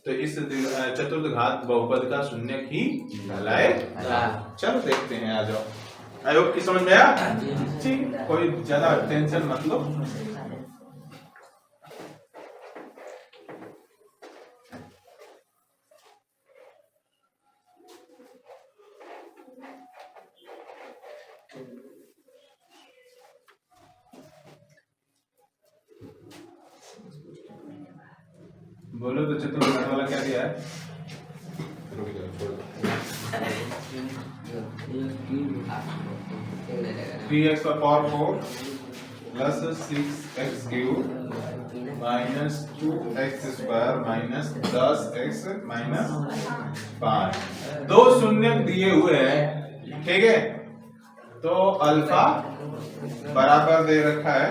तो इस चतुर्थ घात बहुपद का शून्य ही कहलाएगा। चलो देखते हैं, आ जाओ। आई होप की समझ में आया? ठीक, कोई ज्यादा टेंशन मत लो। बोलो तो चतुर्थ घात वाला क्या दिया है? 3x का power 4 plus 6x cube minus 2x square minus 10x minus 5। दो शून्य दिए हुए हैं, ठीक है। तो अल्फा बराबर दे रखा है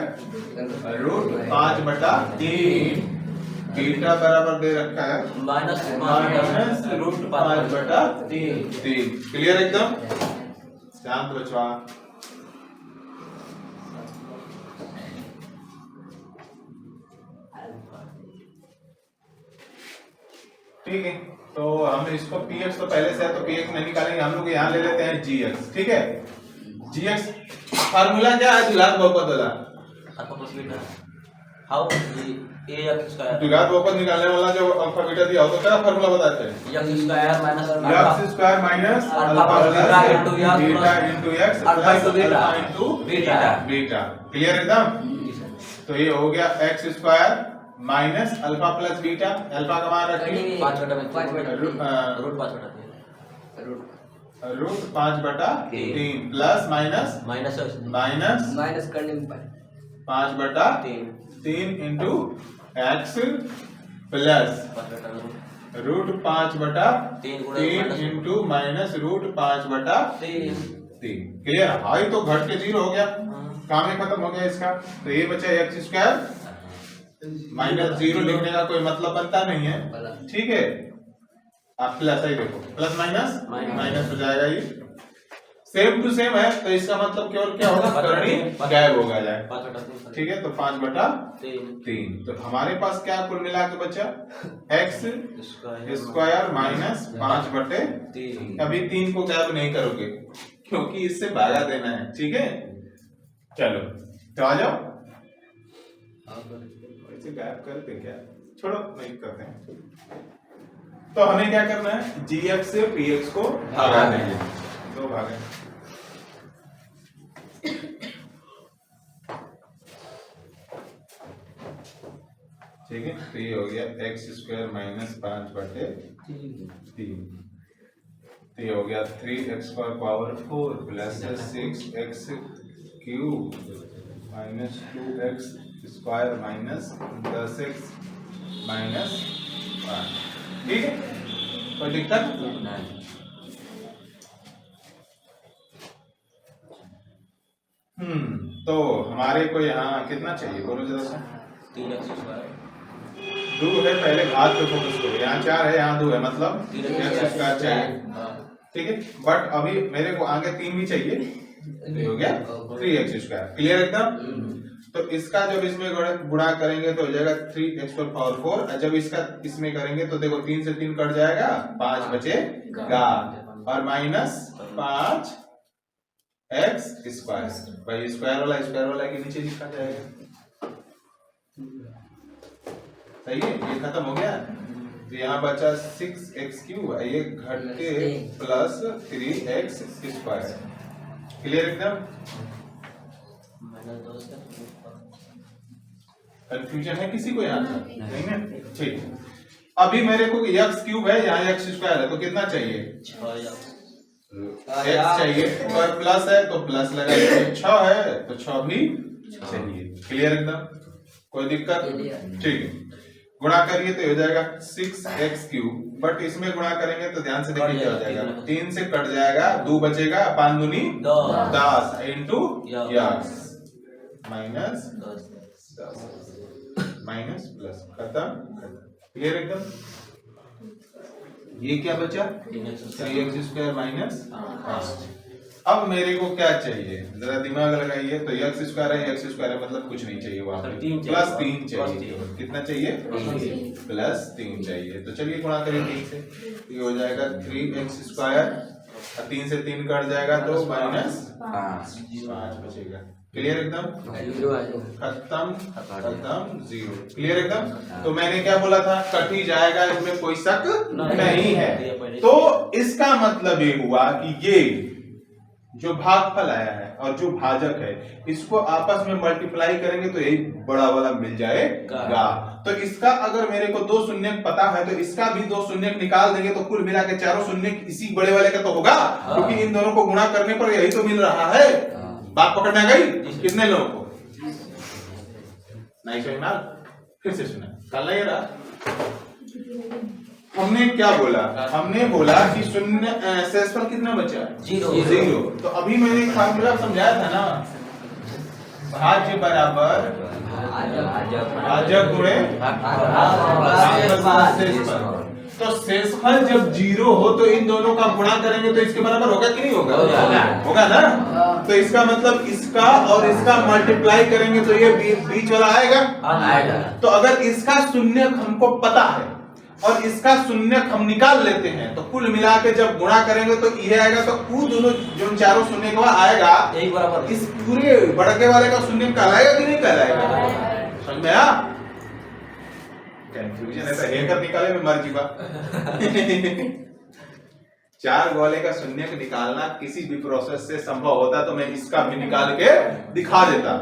√5/3, बीटा बराबर दे रखा है माइनस √5/3। क्लियर एकदम? शांत बचवा। ठीक है, तो हम इसको px तो पहले से है तो px नहीं निकालेंगे, हम लोग यहाँ ले लेते हैं gx। ठीक है, gx फार्मूला क्या है द्विघात बहुपद वाला? Alpha plus beta how a x square द्विघात बहुपद निकालने वाला जो अल्फा बीटा दिया हो तो क्या फार्मूला बताते हैं? X square minus x square minus alpha plus beta into beta into x alpha plus into beta alpha into beta. Beta. Clear एकदम? तो ये हो गया x square minus alpha plus beta, alpha का मान रखिए 5/3 प्लस माइनस माइनस माइनस करने में 5/3 into x plus √5/3 into minus √5/3। Clear? High तो घट के 0 हो गया, काम ही खत्म हो गया इसका। तो ये बचा x स्क्वायर माइनस 0 लिखने का कोई मतलब बनता नहीं है, ठीक है। आप प्लस ही देखो, प्लस माइनस माइनस हो जाएगा, ये सेम टू सेम है तो इसका मतलब केवल क्या होगा, करणी गायब हो जाए। ठीक है, तो 5/3। तो हमारे पास क्या कुल मिला के बचा x स्क्वायर माइनस 5/3। अभी 3 को गायब नहीं करोगे क्योंकि इससे भागा देना है, ठीक है। चलो तो आ जाओ, ऐसे गायब करते क्या, छोड़ो नहीं करते हैं। तो हमें क्या करना है, gx से px को भागा देंगे, दो भागे। ठीक है, तो ये हो गया x स्क्वायर माइनस 5/3। तो ये हो गया 3x power 4 plus 6x cube minus 2x square minus 10x minus 5। ठीक है, कोई दिक्कत नहीं। तो हमारे को यहाँ कितना चाहिए बोलो जरा सा? 3x स्क्वायर 2 है, पहले घात पे फोकस करो। यहाँ 4 है, यहाँ 2 है, मतलब 3x स्क्वायर चाहिए। ठीक है, बट अभी मेरे को आगे 3 भी चाहिए, तो हो गया 3x स्क्वायर। क्लियर एकदम? तो इसका जब इसमें गुणा करेंगे तो हो जाएगा 3x पावर 4, और जब इसका इसमें करेंगे तो देखो 3 से 3 कट जाएगा, 5 बचेगा और माइनस 5x स्क्वायर। भाई स्क्वायर वाला के नीचे लिखा जाएगा। सही है, ये खत्म हो गया। तो यहाँ बचा 6x क्यूब, ये घट के प्लस 3x स्क्वायर। क्लियर एकदम? कंफ्यूजन है किसी को यहाँ? नहीं ना? ठीक, अभी मेरे को x क्यूब है, यहाँ x स्क्वायर है, तो कितना चाहिए? 6 x चाहिए, और प्लस है तो प्लस लगाइए, 6 है तो 6 भी चाहिए। क्लियर एकदम? कोई दिक्कत? ठीक है, गुणा करिए तो हो जाएगा 6x क्यूब, बट इसमें गुणा करेंगे तो ध्यान से देखिए क्या हो जाएगा, 3 से कट जाएगा, 2 बचेगा, 5 दूनी 10 into x minus 10 minus plus, खत्म। क्लियर एकदम? ये क्या बचा? 3x square minus 5। अब मेरे को क्या चाहिए, जरा दिमाग लगाइए। तो x स्क्वायर है, x स्क्वायर है, मतलब कुछ नहीं चाहिए वहां पे, प्लस 3 चाहिए। कितना चाहिए? प्लस 3 चाहिए। तो चलिए गुणा करें 3 से, ये हो जाएगा 3x स्क्वायर, 3 से 3 कट जाएगा तो माइनस 5 बचेगा। क्लियर एकदम? खत्म खत्म, 0। क्लियर एकदम? तो मैंने क्या बोला था, कट ही जाएगा, इसमें कोई शक नहीं है। तो इसका मतलब ये हुआ कि ये जो भागफल आया है और जो भाजक है, इसको आपस में मल्टीप्लाई करेंगे तो यही बड़ा वाला मिल जाएगा। तो इसका अगर मेरे को 2 शून्यक पता है तो इसका भी 2 शून्यक निकाल देंगे तो कुल मिला के चारों शून्यक इसी बड़े वाले का तो होगा, क्योंकि इन दोनों को गुणा करने पर यही तो मिल रहा है। बात पकड़ में आ गई? कितने लोगों को नहीं समझ में आया? फिर से सुना, कल नहीं रहा। हमने क्या बोला? हमने बोला कि शून्य शेषफल कितना बचा? 0। तो अभी मैंने एक फार्मूला समझाया था ना, भाज्य बराबर भाजक गुणे शेषफल। तो शेषफल जब 0 हो तो इन दोनों का गुणा करेंगे तो इसके बराबर होगा कि नहीं होगा? होगा ना। तो इसका मतलब इसका और इसका मल्टीप्लाई करेंगे तो ये बीच वाला आएगा। तो अगर इसका शून्यक हमको पता है और इसका शून्यक हम निकाल लेते हैं तो कुल मिला के जब गुणा करेंगे तो ये आएगा। तो वो दोनों जो चारों शून्यक आएगा एक बराबर इस पूरे बड़के वाले का शून्यक कहलाएगा कि नहीं कहलाएगा? समझ में आया? कंफ्यूजन ऐसा है कर निकाले में मर जीवा। 4 वाले का शून्यक निकालना किसी भी प्रोसेस से संभव होता तो मैं इसका भी निकाल के दिखा देता।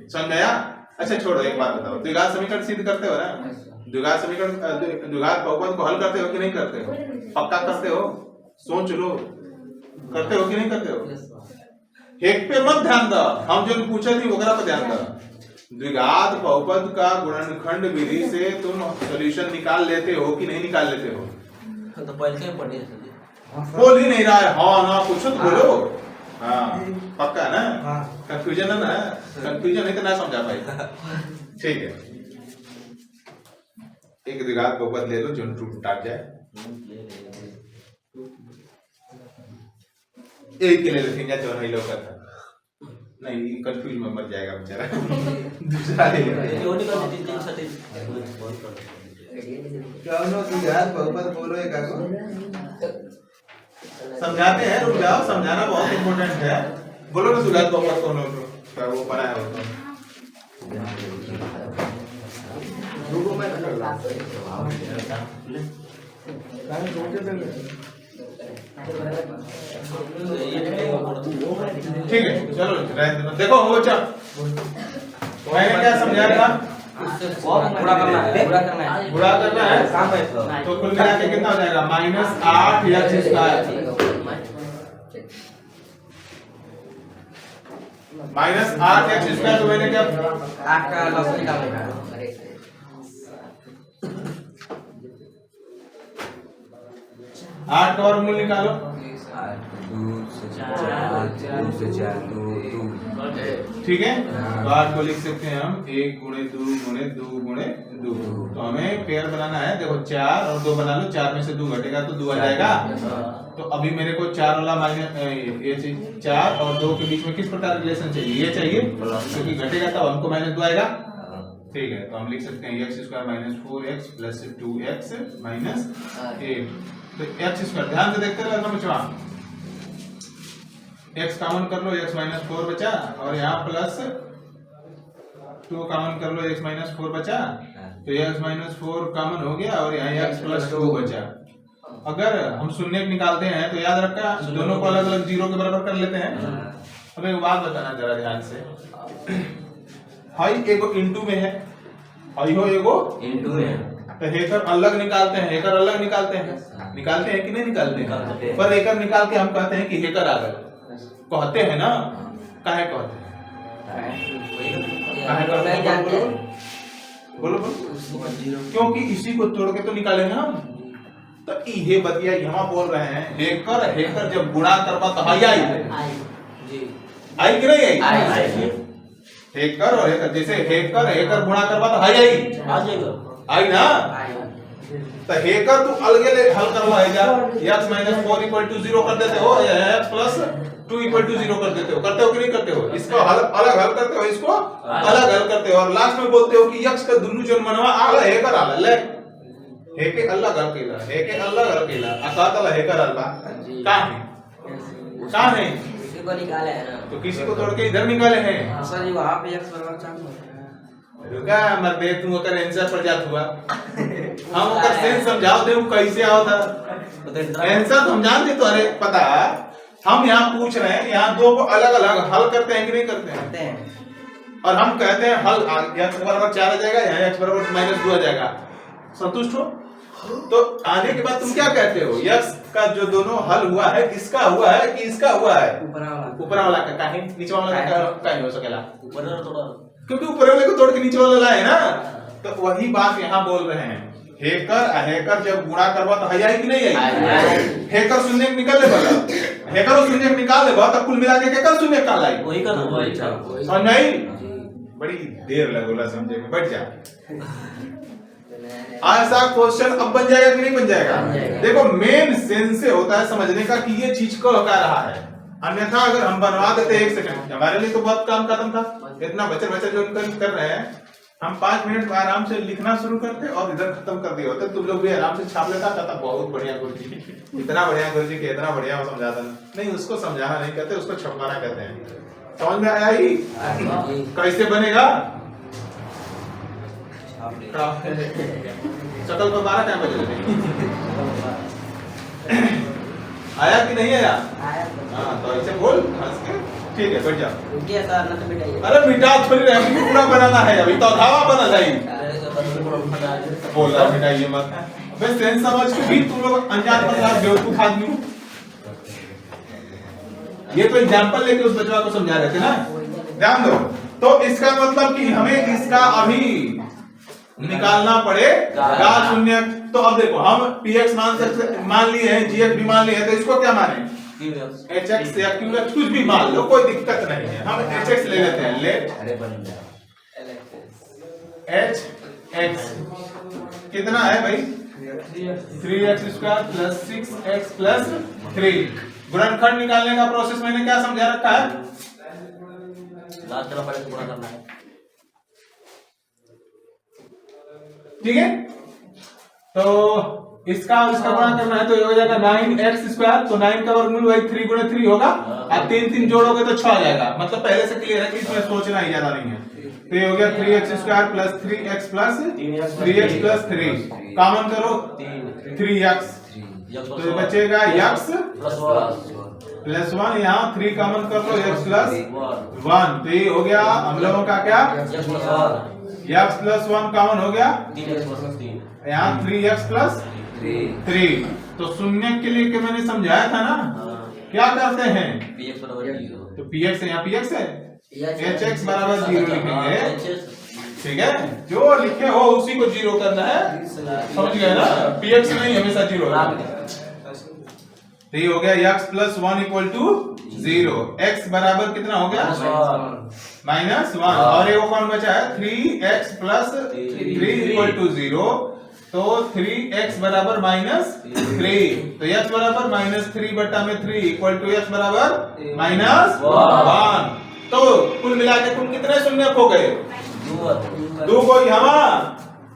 समझ में आया? अच्छा छोड़ो, एक बात बताओ, द्विघात समीकरण सिद्ध करते हो ना? द्विघात समीकरण द्विघात बहुपद को हल करते हो कि नहीं करते हो? पक्का करते हो? सोच लो, करते हो कि नहीं करते हो? एक पे मत ध्यान दो, हम जो पूछे थी वगैरह पे ध्यान दो। द्विघात बहुपद का गुणनखंड विधि से तुम सॉल्यूशन निकाल लेते हो कि नहीं निकाल लेते हो? तो पहले से पढ़े बोल ही नहीं रहा है। हाँ ना पूछो तो बोलो। हाँ पक्का ना? कंफ्यूजन है ना? कंफ्यूजन है तो ना समझा पाए। ठीक है, एक द्विघात बहुपद ले लो जो टूट टाट जाए। एक के ले लो, तीन या चौथा ही लोग था नहीं, कंफ्यूज में मर जाएगा बेचारा। दूसरा ले लो। बहुपद बोलो एक आगो समझाते हैं, रुक जाओ, समझाना बहुत इम्पोर्टेंट है। बोलो ना द्विघात बहुपद कौन हो वो बनाया हो तो। ठीक है चलो देखो हो बच्चा, मैंने क्या समझाया था? गुणा करना है तो कुल मिला के कितना हो जाएगा? -8 x स्क्वायर। -8 x स्क्वायर तो मैंने क्या 8 का लॉस निकालेगा। 8 का वर्गमूल निकालो। 2 से 4 2 ठीक है, तो 8 को लिख सकते हैं हम 1 गुणे 2 गुणे 2 गुणे 2। तो हमें पेयर बनाना है। देखो 4 और 2 बना लो, 4 में से 2 घटेगा तो 2 आ जाएगा। तो अभी मेरे को 4 वाला माइनस ये चाहिए, 4 और 2 के बीच में किस प्रकार रिलेशन चाहिए? ये चाहिए, क्योंकि घटेगा तब हमको -2 आएगा। ठीक है, तो हम लिख सकते हैं x square -4x plus 2x minus 8। तो x स्क्वायर ध्यान से देखते रहना बच्चों, x कॉमन कर लो, x -4 बचा, और यहाँ प्लस 2 कॉमन कर लो, x -4 बचा, तो x -4 कॉमन हो गया और यहाँ x + 2 बचा। अगर हम शून्य निकालते हैं तो याद रखा दोनों को अलग अलग 0 के बराबर कर लेते हैं। अब एक बात बताना जरा ध्यान से, हाई एगो इनटू में है, हाई हो एगो इनटू में, तो हेकर अलग निकालते हैं, हेकर अलग निकालते हैं, निकालते हैं कि नहीं निकालते हैं? पर हेकर निकाल के हम कहते हैं कि हेकर आ गए, कहते हैं ना? काहे कहते हैं? काहे कहते हैं? बोलो बोलो। क्योंकि इसी को तोड़ के तो निकालेंगे हम। तो ये बतिया यहाँ बोल रहे हैं, हेकर हेकर जब गुणा करवा तो हाई आई आई कि नहीं आई? हेकर और हेकर, जैसे हेकर हेकर गुणा करवा तो हाई आई आई ना? तो हेकर तो अलगे हल करवाएगा, x - 4 = 0 कर देते हो, x + 2 = 0 कर देते हो। करते हो कि नहीं करते हो? इसको अलग हल करते हो, इसको अलग हल करते हो, और लास्ट में बोलते हो कि x का दुनु जन मनवा आला हेकर आला ले हेके अलग हल केला, हेके अलग हल केला, असातला हेकर आला का है किसी को निकाले है ना, तो किसी को तोड़ के इधर निकाले हैं। सर जी वहां पे x बराबर 4 रुका मर दे, तू अगर आंसर पर जात हुआ हम अगर सेंस समझाओ दे कैसे आओ था आंसर समझान दे तो। अरे पता हम यहाँ पूछ रहे हैं यहाँ दो को अलग अलग हल करते हैं कि नहीं करते हैं? करते हैं। और हम कहते हैं हल x बराबर 4 आ जाएगा, यहाँ x बराबर -2 आ जाएगा, संतुष्ट हो? तो आने के बाद तुम क्या कहते हो, x का जो दोनों हल हुआ है इसका हुआ है कि इसका हुआ है? ऊपर वाला का काहे, नीचे वाला का काहे हो सकेला? ऊपर वाला थोड़ा क्योंकि ऊपर वाले को तोड़ के नीचे वाला लाए ना। तो वही बात यहाँ बोल रहे हैं, हेकर जब गुणा करवा तो है कि नहीं है? हेकर शून्य निकल ले बगा, हेकर और शून्य निकाल ले बगा, तब कुल मिला के हेकर शून्य निकाल लाई। वही कर वही और नहीं बड़ी देर लगोला समझे में, बैठ जा। ऐसा क्वेश्चन अब बन जाएगा कि नहीं बन जाएगा? देखो मेन सेंस से होता है समझने का कि ये चीज को लगा रहा है, अन्यथा अगर हम बनवा देते 1 सेकंड हमारे लिए तो बहुत काम खत्म था। इतना बचर बचर जो कर रहे हैं, हम 5 मिनट में आराम से लिखना शुरू करते और इधर खत्म कर दिए होते, तुम लोग भी आराम से छाप लेता। कहता बहुत बढ़िया गुरुजी, इतना बढ़िया गुरुजी के इतना बढ़िया समझाता नहीं, उसको समझाना नहीं कहते, उसको छपवाना कहते हैं। समझ में आया ही? कैसे बनेगा? शकल पर 12 टाइम बजे आया कि नहीं आया? हाँ तो ऐसे बोल हंस के, ठीक है बैठ जाओ। अरे मिटा थोड़ी रह गई, पूरा बनाना है, अभी तो धावा बना जाए। बोल रहा मिटाइए मत, अबे सेंस समझ के भी तुम लोग अनजान पर बेवकूफ आदमी। ये तो एग्जांपल लेके उस बचवा को समझा रहे थे ना, ध्यान दो। तो इसका मतलब कि हमें इसका अभी निकालना पड़ेगा शून्य। तो अब देखो हम px मान लिए हैं, gx भी मान लिए हैं, तो इसको क्या माने? hx या qx कुछ भी मान लो, कोई दिक्कत नहीं है। हम hx ले लेते हैं, ले hx कितना है भाई? 3x square plus 6x plus 3। गुणनखंड निकालने का प्रोसेस मैंने क्या समझा रखा है? लास्ट चला पड़े गुणा करना है, ठीक है। तो इसका और इसका गुणा करना है, तो ये हो जाएगा 9x स्क्वायर, तो 9 का वर्गमूल वही 3 गुणे 3 होगा, और 3 जोड़ोगे तो 6 आ जाएगा। मतलब पहले से क्लियर है कि इसमें सोचना ही ज्यादा नहीं है। तो ये हो गया 3x square plus 3x plus 3x plus 3, common करो 3x, तो ये बचेगा x प्लस 1, यहाँ 3 कॉमन कर लो, x प्लस 1, तो ये हो गया हम लोगों का क्या? x प्लस 1 कॉमन हो गया, यहाँ 3x प्लस 3। तो शून्य के लिए के मैंने समझाया था ना, क्या करते हैं? तो px है, यहाँ px है, hx बराबर 0 लिखेंगे, ठीक है। जो लिखे हो उसी को 0 करना है, समझ गए ना? px नहीं हमेशा 0 होगा। तो ये हो गया x plus 1 equal to 0, x बराबर कितना हो गया? -1, और एक कौन बचा है? 3x प्लस 3 इक्वल टू 0, तो 3x बराबर -3, तो x बराबर -3 बटा में 3 इक्वल टू x बराबर -1। तो कुल मिला के कुल कितने शून्य हो गए? 2 को यहाँ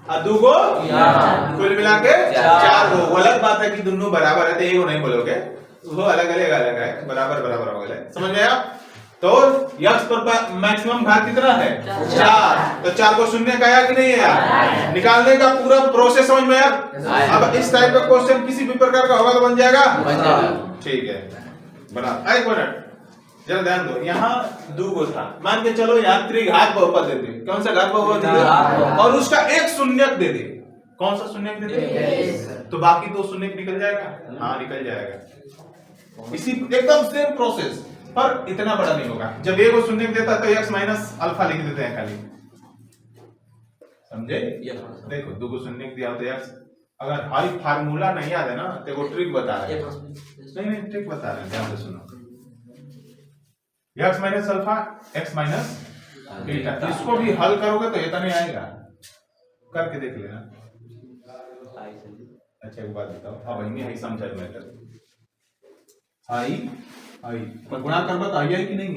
और 2 को यहाँ, कुल मिला के 4 हो। अलग बात है कि दोनों बराबर है, तो एक नहीं बोलोगे, वो अलग अलग है, बराबर हो गए, समझ गए आप? तो x पर मैक्सिमम भाग कितना है? 4, तो 4 को शून्य का आया कि नहीं है? निकालने का पूरा प्रोसेस समझ में आया? अब इस टाइप का क्वेश्चन किसी भी प्रकार का होगा तो बन जाएगा, ठीक है बना। एक मिनट जरा ध्यान दो, यहाँ 2 को था, मान के चलो यहाँ त्रिघात बहुपद दे दे। कौन सा घात बहुपद दे दे? और उसका एक शून्यक दे दे। कौन सा शून्यक दे दे? तो बाकी 2 शून्यक निकल जाएगा। हाँ निकल जाएगा, इसी एकदम सेम प्रोसेस, पर इतना बड़ा नहीं होगा। जब एक को शून्यक देता तो x माइनस अल्फा लिख देते हैं खाली, समझे? देखो 2 को शून्यक दिया तो x, अगर हर फार्मूला नहीं याद है ना तो वो ट्रिक बता रहे हैं, नहीं ट्रिक बता रहे हैं, ध्यान से सुनो। x minus alpha x minus beta, इसको भी हल करोगे तो इतना नहीं आएगा, करके देख लेना। अच्छा एक बात बताओ, अब इन्हें समझा मैटर, आई गुणा करबा तो आई कि नहीं?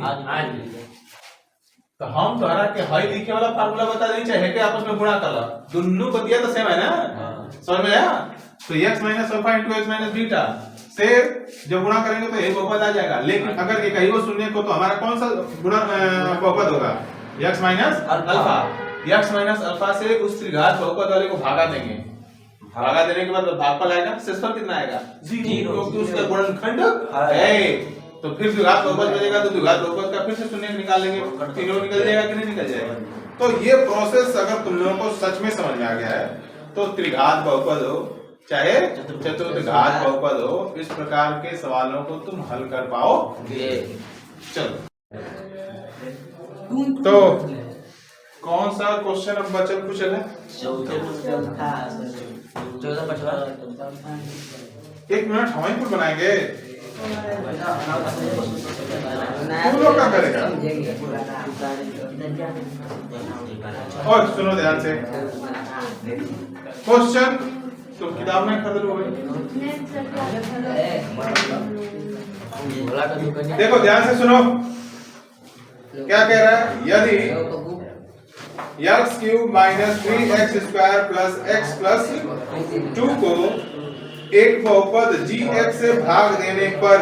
तो हम तो हरा के हाई लिखे वाला फार्मूला बता दें, चाहे के आपस में गुणा करला, दोनों बतिया तो सेम है ना, समझ में आया? तो x minus alpha into x minus beta से जब गुणा करेंगे तो एक बहुपद आ जाएगा। लेकिन अगर एक ही वो शून्य को, तो हमारा कौन सा गुणा बहुपद होगा? x minus alpha. x minus alpha से उस त्रिघात बहुपद वाले को भागा देंगे, भागा देने के बाद भागफल आएगा, शेषफल कितना आएगा? 0, क्योंकि उसका गुणनखंड है। तो फिर द्विघात बहुपद बचेगा, तो द्विघात बहुपद का फिर से शून्य निकाल लेंगे, तीनों निकल जाएगा कि नहीं निकल जाएगा। तो ये प्रोसेस अगर तुम लोगों को सच में समझ में आ गया है तो त्रिघात बहुपद हो चाहे चतुर्घात बहुपद हो, इस प्रकार के सवालों को तुम हल कर पाओगे। चलो तो कौन सा क्वेश्चन अब बचल कुछ है? 14 बचवा। एक मिनट हम ही कुछ बनाएंगे, तुम लोग क्या करेगा? और सुनो ध्यान से क्वेश्चन, तो किताब में खरीद लो। देखो ध्यान से सुनो, क्या कह रहा है? यदि x³ minus 3x² plus x plus 2 को एक बहुपद gx से भाग देने पर,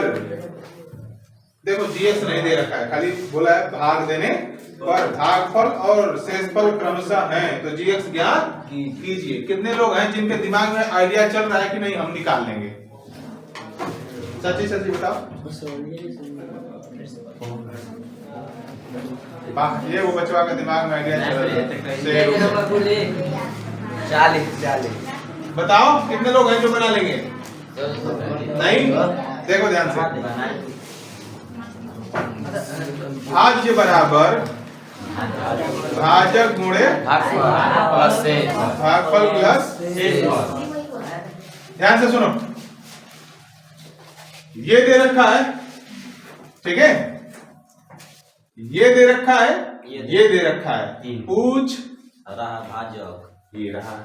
देखो gx नहीं दे रखा है, खाली बोला है भाग देने पर भागफल और शेषफल क्रमशः हैं, तो gx ज्ञात कीजिए। कितने लोग हैं जिनके दिमाग में आइडिया चल रहा है कि नहीं हम निकाल लेंगे? सच्ची सच्ची बताओ। ये वो बच्चों का दिमाग में आइडिया चल रहा है। 40 बताओ कितने लोग हैं जो बना लेंगे? नहीं, देखो ध्यान से, भाज्य बराबर भाजक गुणे भागफल प्लस। ध्यान से सुनो, ये दे रखा है, ठीक है, ये दे रखा है, ये दे रखा है, पूछ रहा भाजक ये रहा।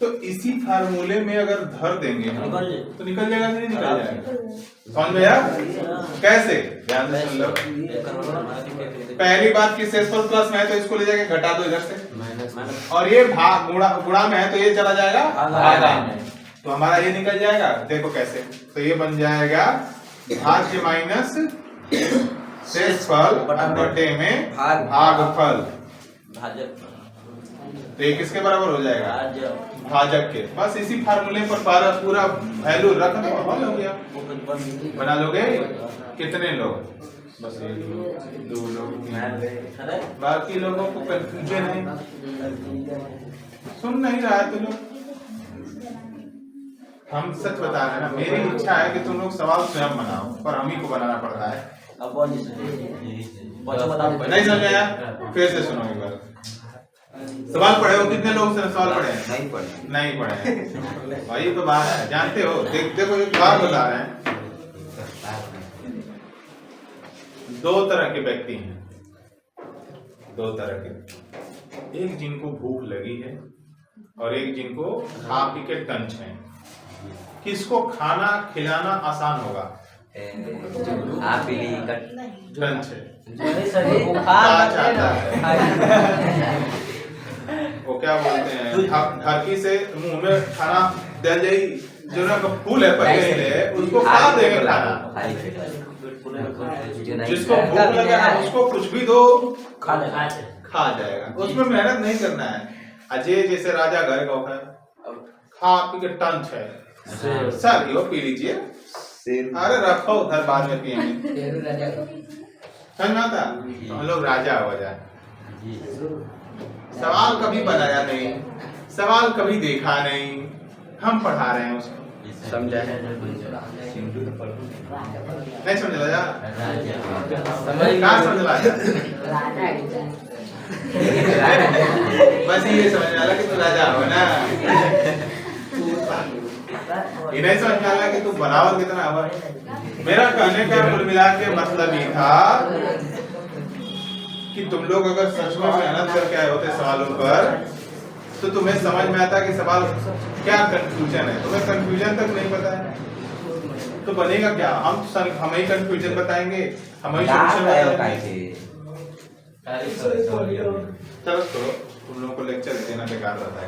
तो इसी फार्मूले में अगर धर देंगे हम तो निकल जाएगा कि नहीं निकल जाएगा? समझ में आया? कैसे? ध्यान से सुन लो। पहली बात की शेषफल प्लस में है तो इसको ले जाके घटा दो इधर से, और ये भाग गुणा में है तो ये चला जाएगा भागा में, तो हमारा ये निकल जाएगा। देखो कैसे, तो ये बन जाएगा भाज्य माइनस शेषफल बटे में भागफल, भाजक तो ये किसके बराबर हो जाएगा? भाजक के। बस इसी फार्मूले पर पूरा वैल्यू रख दो, हल हो गया। बना लोगे? कितने लोग? बस 1 लोग, 2 लोग, बाकी लोगों को कंफ्यूजन है, सुन नहीं रहा है तो लोग। हम सच बता रहे हैं ना, मेरी इच्छा है कि तुम लोग सवाल स्वयं बनाओ, पर हम ही को बनाना पड़ता है। नहीं समझ आया? फिर से सुनो एक बार। सवाल पढ़े हो? कितने लोग से सवाल पढ़े हैं? नहीं पढ़े भाई, तो बात है, जानते हो। देखो एक बात बता रहे हैं, 2 तरह के व्यक्ति हैं, 2 तरह के, एक जिनको भूख लगी है और एक जिनको खा पी के टंच है। किसको खाना खिलाना आसान होगा? टंच है, वो क्या बोलते हैं, ठाकी से मुंह में खाना दे जाई, जो ना फूल है पहले उसको खा देंगे खाना। जिसको भूख लगा है उसको कुछ भी दो खा जाएगा, उसमें मेहनत नहीं करना है। अजय जैसे राजा घर का है, खा पी के टंच है, सर यो पी लीजिए, अरे रखो उधर बाद में पिएंगे। समझ में आता? हम लोग राजा हो जाए। सवाल कभी बनाया नहीं, सवाल कभी देखा नहीं, हम पढ़ा रहे हैं उसको। समझा है? नहीं समझ लाया? कहाँ समझ लाया? बस ये समझ में आया कि तू राजा हो ना, ये नहीं समझ में आया कि तू बनावट कितना हुआ। मेरा कहने का कुल मिला के मतलब ये था कि तुम लोग अगर सच में मेहनत करके आए होते सवालों पर तो तुम्हें समझ में आता कि सवाल क्या कंफ्यूजन है। तुम्हें कंफ्यूजन तक नहीं पता है तो बनेगा क्या? हम ही कंफ्यूजन बताएंगे, हम ही सॉल्यूशन बताएंगे। चलो छोड़ो, तुम लोगों को लेक्चर देना बेकार रहता है।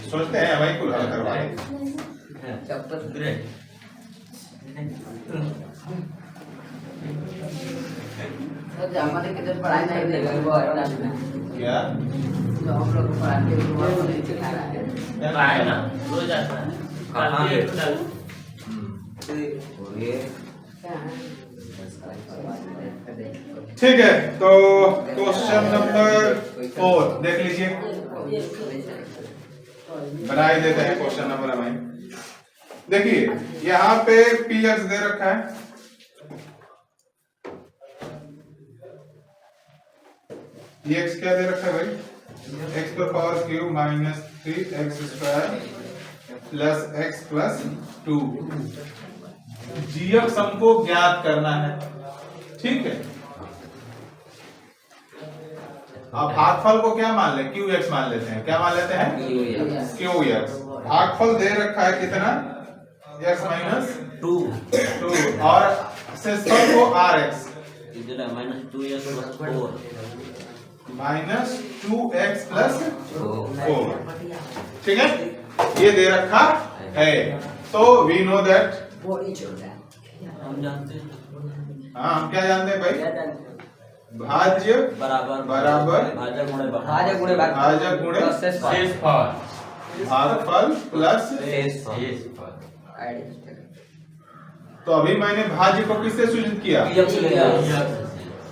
सोचते हैं हमारी कुल हल करवाएं। हमारे किधर पढ़ाई नहीं देगा वो क्या? जो हम लोग पढ़ाते हैं वो नहीं सिखा रहा है ना रोज आता है। ये ठीक है, तो क्वेश्चन नंबर 4 देख लीजिए, बना ही देते हैं क्वेश्चन नंबर हमें। देखिए यहाँ पे पी एक्स दे रखा है, ये एक्स क्या दे रखा है भाई, एक्स पर power cube minus 3x square plus x plus 2। जी एक्स हमको ज्ञात करना है, ठीक है। अब भागफल को क्या मान ले, क्यू एक्स मान लेते हैं, क्या मान लेते हैं, क्यू एक्स। भागफल दे रखा है कितना, एक्स माइनस 2 और शेषफल को R X minus 2x plus 4 minus 2x plus 4, ठीक है, ये दे रखा है। तो वी नो दैट, हम जानते हैं, हाँ हम क्या जानते हैं भाई, भाज्य बराबर भाजक गुणे भागफल प्लस शेषफल। तो अभी मैंने भाज्य को किससे सूचित किया,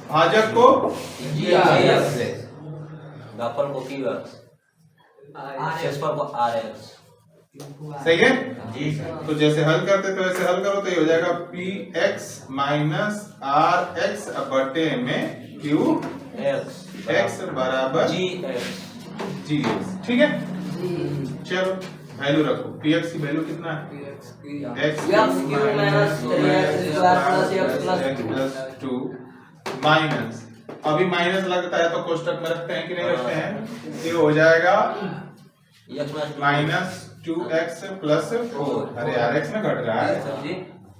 भाजक को भागफल को qx, शेषफल को rx। सही है जी सर। तो जैसे हल करते तो ऐसे हल करो तो ये हो जाएगा P X minus R X बटे में क्यू एक्स बराबर जी एक्स, ठीक है। चलो वैल्यू रखो, पी एक्स की वैल्यू कितना है, एक्स प्लस 2 माइनस, अभी माइनस लगता है तो कोष्टक में रखते हैं कि नहीं रखते हैं, ये हो जाएगा माइनस 2x प्लस 4, अरे आर एक्स में घट रहा है,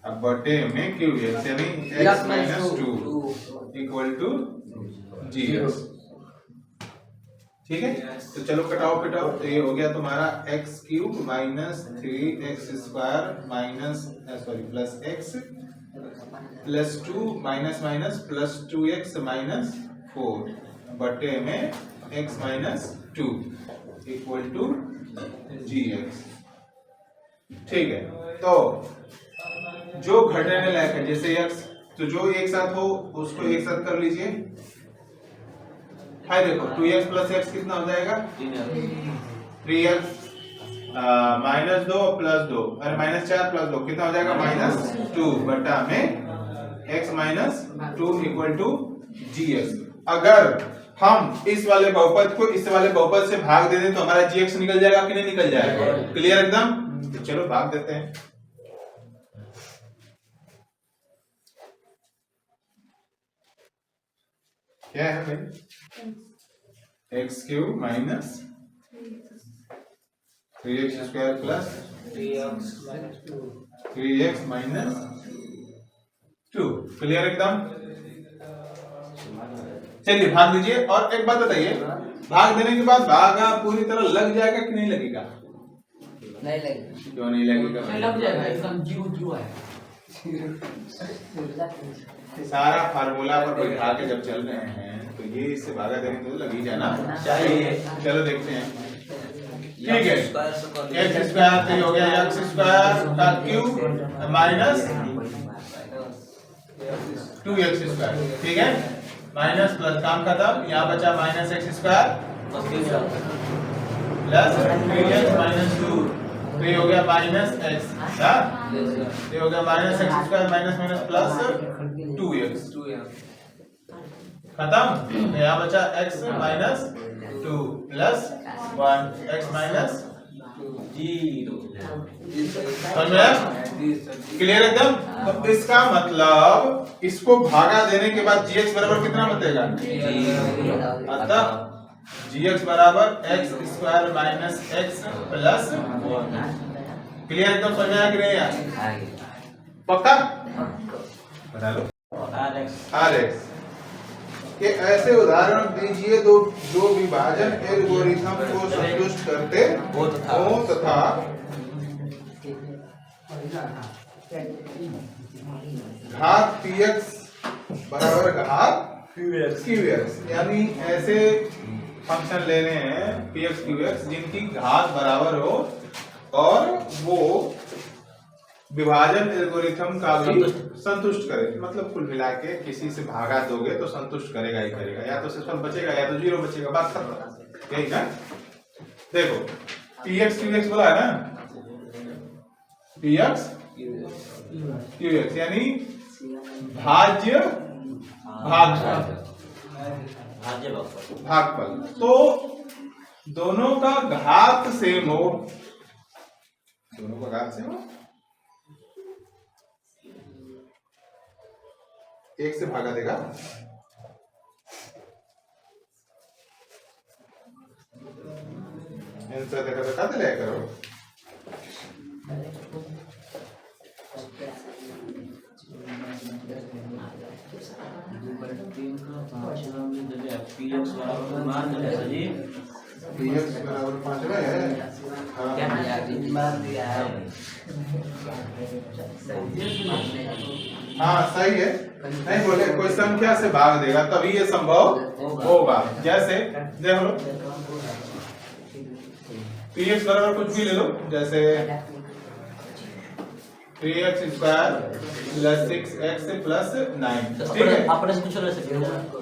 अब बटे में क्यू एक्स यानी x minus 2 equal to g x, ठीक है। तो चलो कटाओ पिटाओ, तो ये हो गया तुम्हारा x cube minus 3x square minus plus x plus 2 minus minus plus 2x minus 4 बटे में x minus 2 equal to g x, ठीक है। तो जो घटने लायक है जैसे x, तो जो एक साथ हो उसको एक साथ कर लीजिए। हाय देखो 2x प्लस x कितना हो जाएगा, 3x माइनस 2 प्लस 2, अरे माइनस 4 प्लस 2 कितना हो जाएगा, माइनस 2 बटा में x minus 2 equal to g x. अगर हम इस वाले बहुपद को इस वाले बहुपद से भाग दे दें तो हमारा जी एक्स निकल जाएगा कि नहीं निकल जाएगा, क्लियर एकदम। तो चलो भाग देते हैं, क्या है भाई, x cube minus 3x square plus 3x minus 2, clear एकदम। चलिए भाग दीजिए, और एक बात बताइए, भाग देने के बाद भागा पूरी तरह लग जाएगा कि नहीं लगेगा, नहीं लगेगा, क्यों नहीं लगेगा, लग जाएगा, एकदम जीरो है। सारा फार्मूला पर बैठा के जब चल रहे हैं तो ये इससे भागा देने तो लग ही जाना चाहिए। चलो देखते हैं, ठीक है, एक्स स्क्वायर तो हो गया एक्स स्क्वायर का क्यूब माइनस 2x स्क्वायर, ठीक है, माइनस प्लस काम खत्म, यहाँ बचा minus x square plus 3x minus 2, तो ये हो गया माइनस एक्स, ये हो गया minus x square minus minus plus 2x खत्म, तो यहाँ बचा x minus 2 plus 1 x minus 0, समझ में आया, क्लियर एकदम। तो इसका मतलब इसको भागा देने के बाद जी एक्स बराबर कितना बचेगा, अतः जी एक्स बराबर x square minus x plus 1, clear एकदम, समझ में आया कि नहीं आया, पक्का बता लो। आर एक्स के ऐसे उदाहरण दीजिए जो विभाजन एल्गोरिथम को संतुष्ट करते हो तथा घात px बराबर घात qx, यानी ऐसे फंक्शन लेने हैं px qx जिनकी घात बराबर हो और वो विभाजन एल्गोरिथम का भी संतुष्ट करे, मतलब कुल मिला के किसी से भागा दोगे तो संतुष्ट करेगा ही करेगा, या तो सिस्टम बचेगा या तो जीरो बचेगा, बात खत्म। यही ना, देखो px qx बोला है ना, px qx यानी भाज्य भागफल, भाज्य भागफल। भागफल। तो दोनों का घात सेम हो, दोनों का घात सेम हो, एक से भागा देगा, आंसर देखा तो कत ले करो। px बराबर मान देना जी, px बराबर 5 में है। क्या दिया मान दिया है। हाँ सही है, नहीं बोले कोई संख्या से भाग देगा तभी ये संभव होगा। जैसे देख लो px बराबर कुछ भी ले लो, जैसे 3x square plus 6x plus 9, ठीक है। अपने से कुछ ले सकते हैं।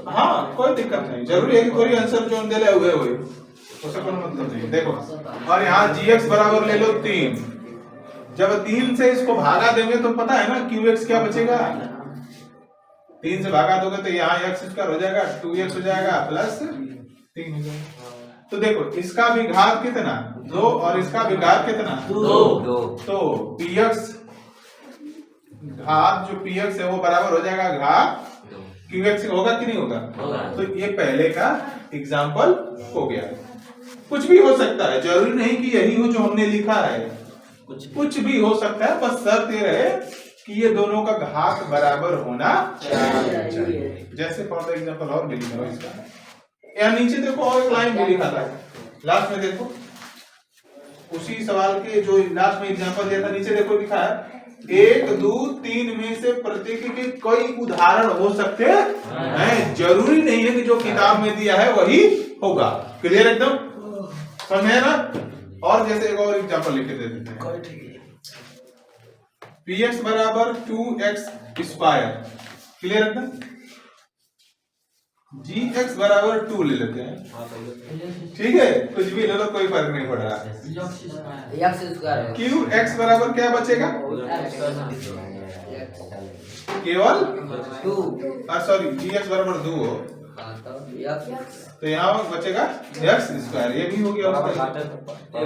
हाँ कोई दिक्कत नहीं, जरूरी है कि कोई आंसर जो दे ले हुए उससे कोई मतलब नहीं। देखो और यहाँ gx बराबर ले लो 3, जब 3 से इसको भागा देंगे तो पता है ना qx क्या बचेगा, 3 से भागा दोगे तो यहाँ x स्क्वायर हो जाएगा, 2x हो जाएगा प्लस 3 हो जाएगा। तो देखो इसका भी घात कितना 2 और इसका भी घात कितना 2। तो px घात जो px है वो बराबर हो जाएगा घात qx होगा कि नहीं होगा, तो ये पहले का एग्जाम्पल हो गया। कुछ भी हो सकता है, जरूरी नहीं कि यही हो जो हमने लिखा है, कुछ भी हो सकता है, बस शर्त ये रहे कि ये दोनों का घात बराबर होना चाहिए। जैसे फॉर द एग्जाम्पल और भी लिखा इसका, या नीचे देखो और एक लाइन भी लिखा था लास्ट में, देखो उसी सवाल के जो लास्ट में एग्जाम्पल दिया था नीचे देखो लिखा है 1 2 3 में से प्रत्येक के कई उदाहरण हो सकते हैं, जरूरी नहीं है कि जो किताब में दिया है वही होगा। क्लियर एकदम समझ में ना। और जैसे एक और एग्जाम्पल लिख के दे देते हैं, px बराबर 2x स्क्वायर, क्लियर एकदम, gx बराबर 2 ले लेते हैं, ठीक है, कुछ भी ले लो कोई फर्क नहीं पड़ रहा। qx बराबर क्या बचेगा, केवल 2 सॉरी gx बराबर 2 हो तो यहाँ बचेगा x स्क्वायर, ये भी हो गया उसका।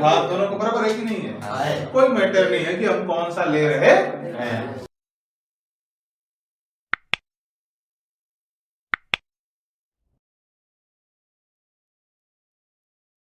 हाँ दोनों को बराबर है कि नहीं है, कोई मैटर नहीं है कि हम कौन सा ले रहे हैं।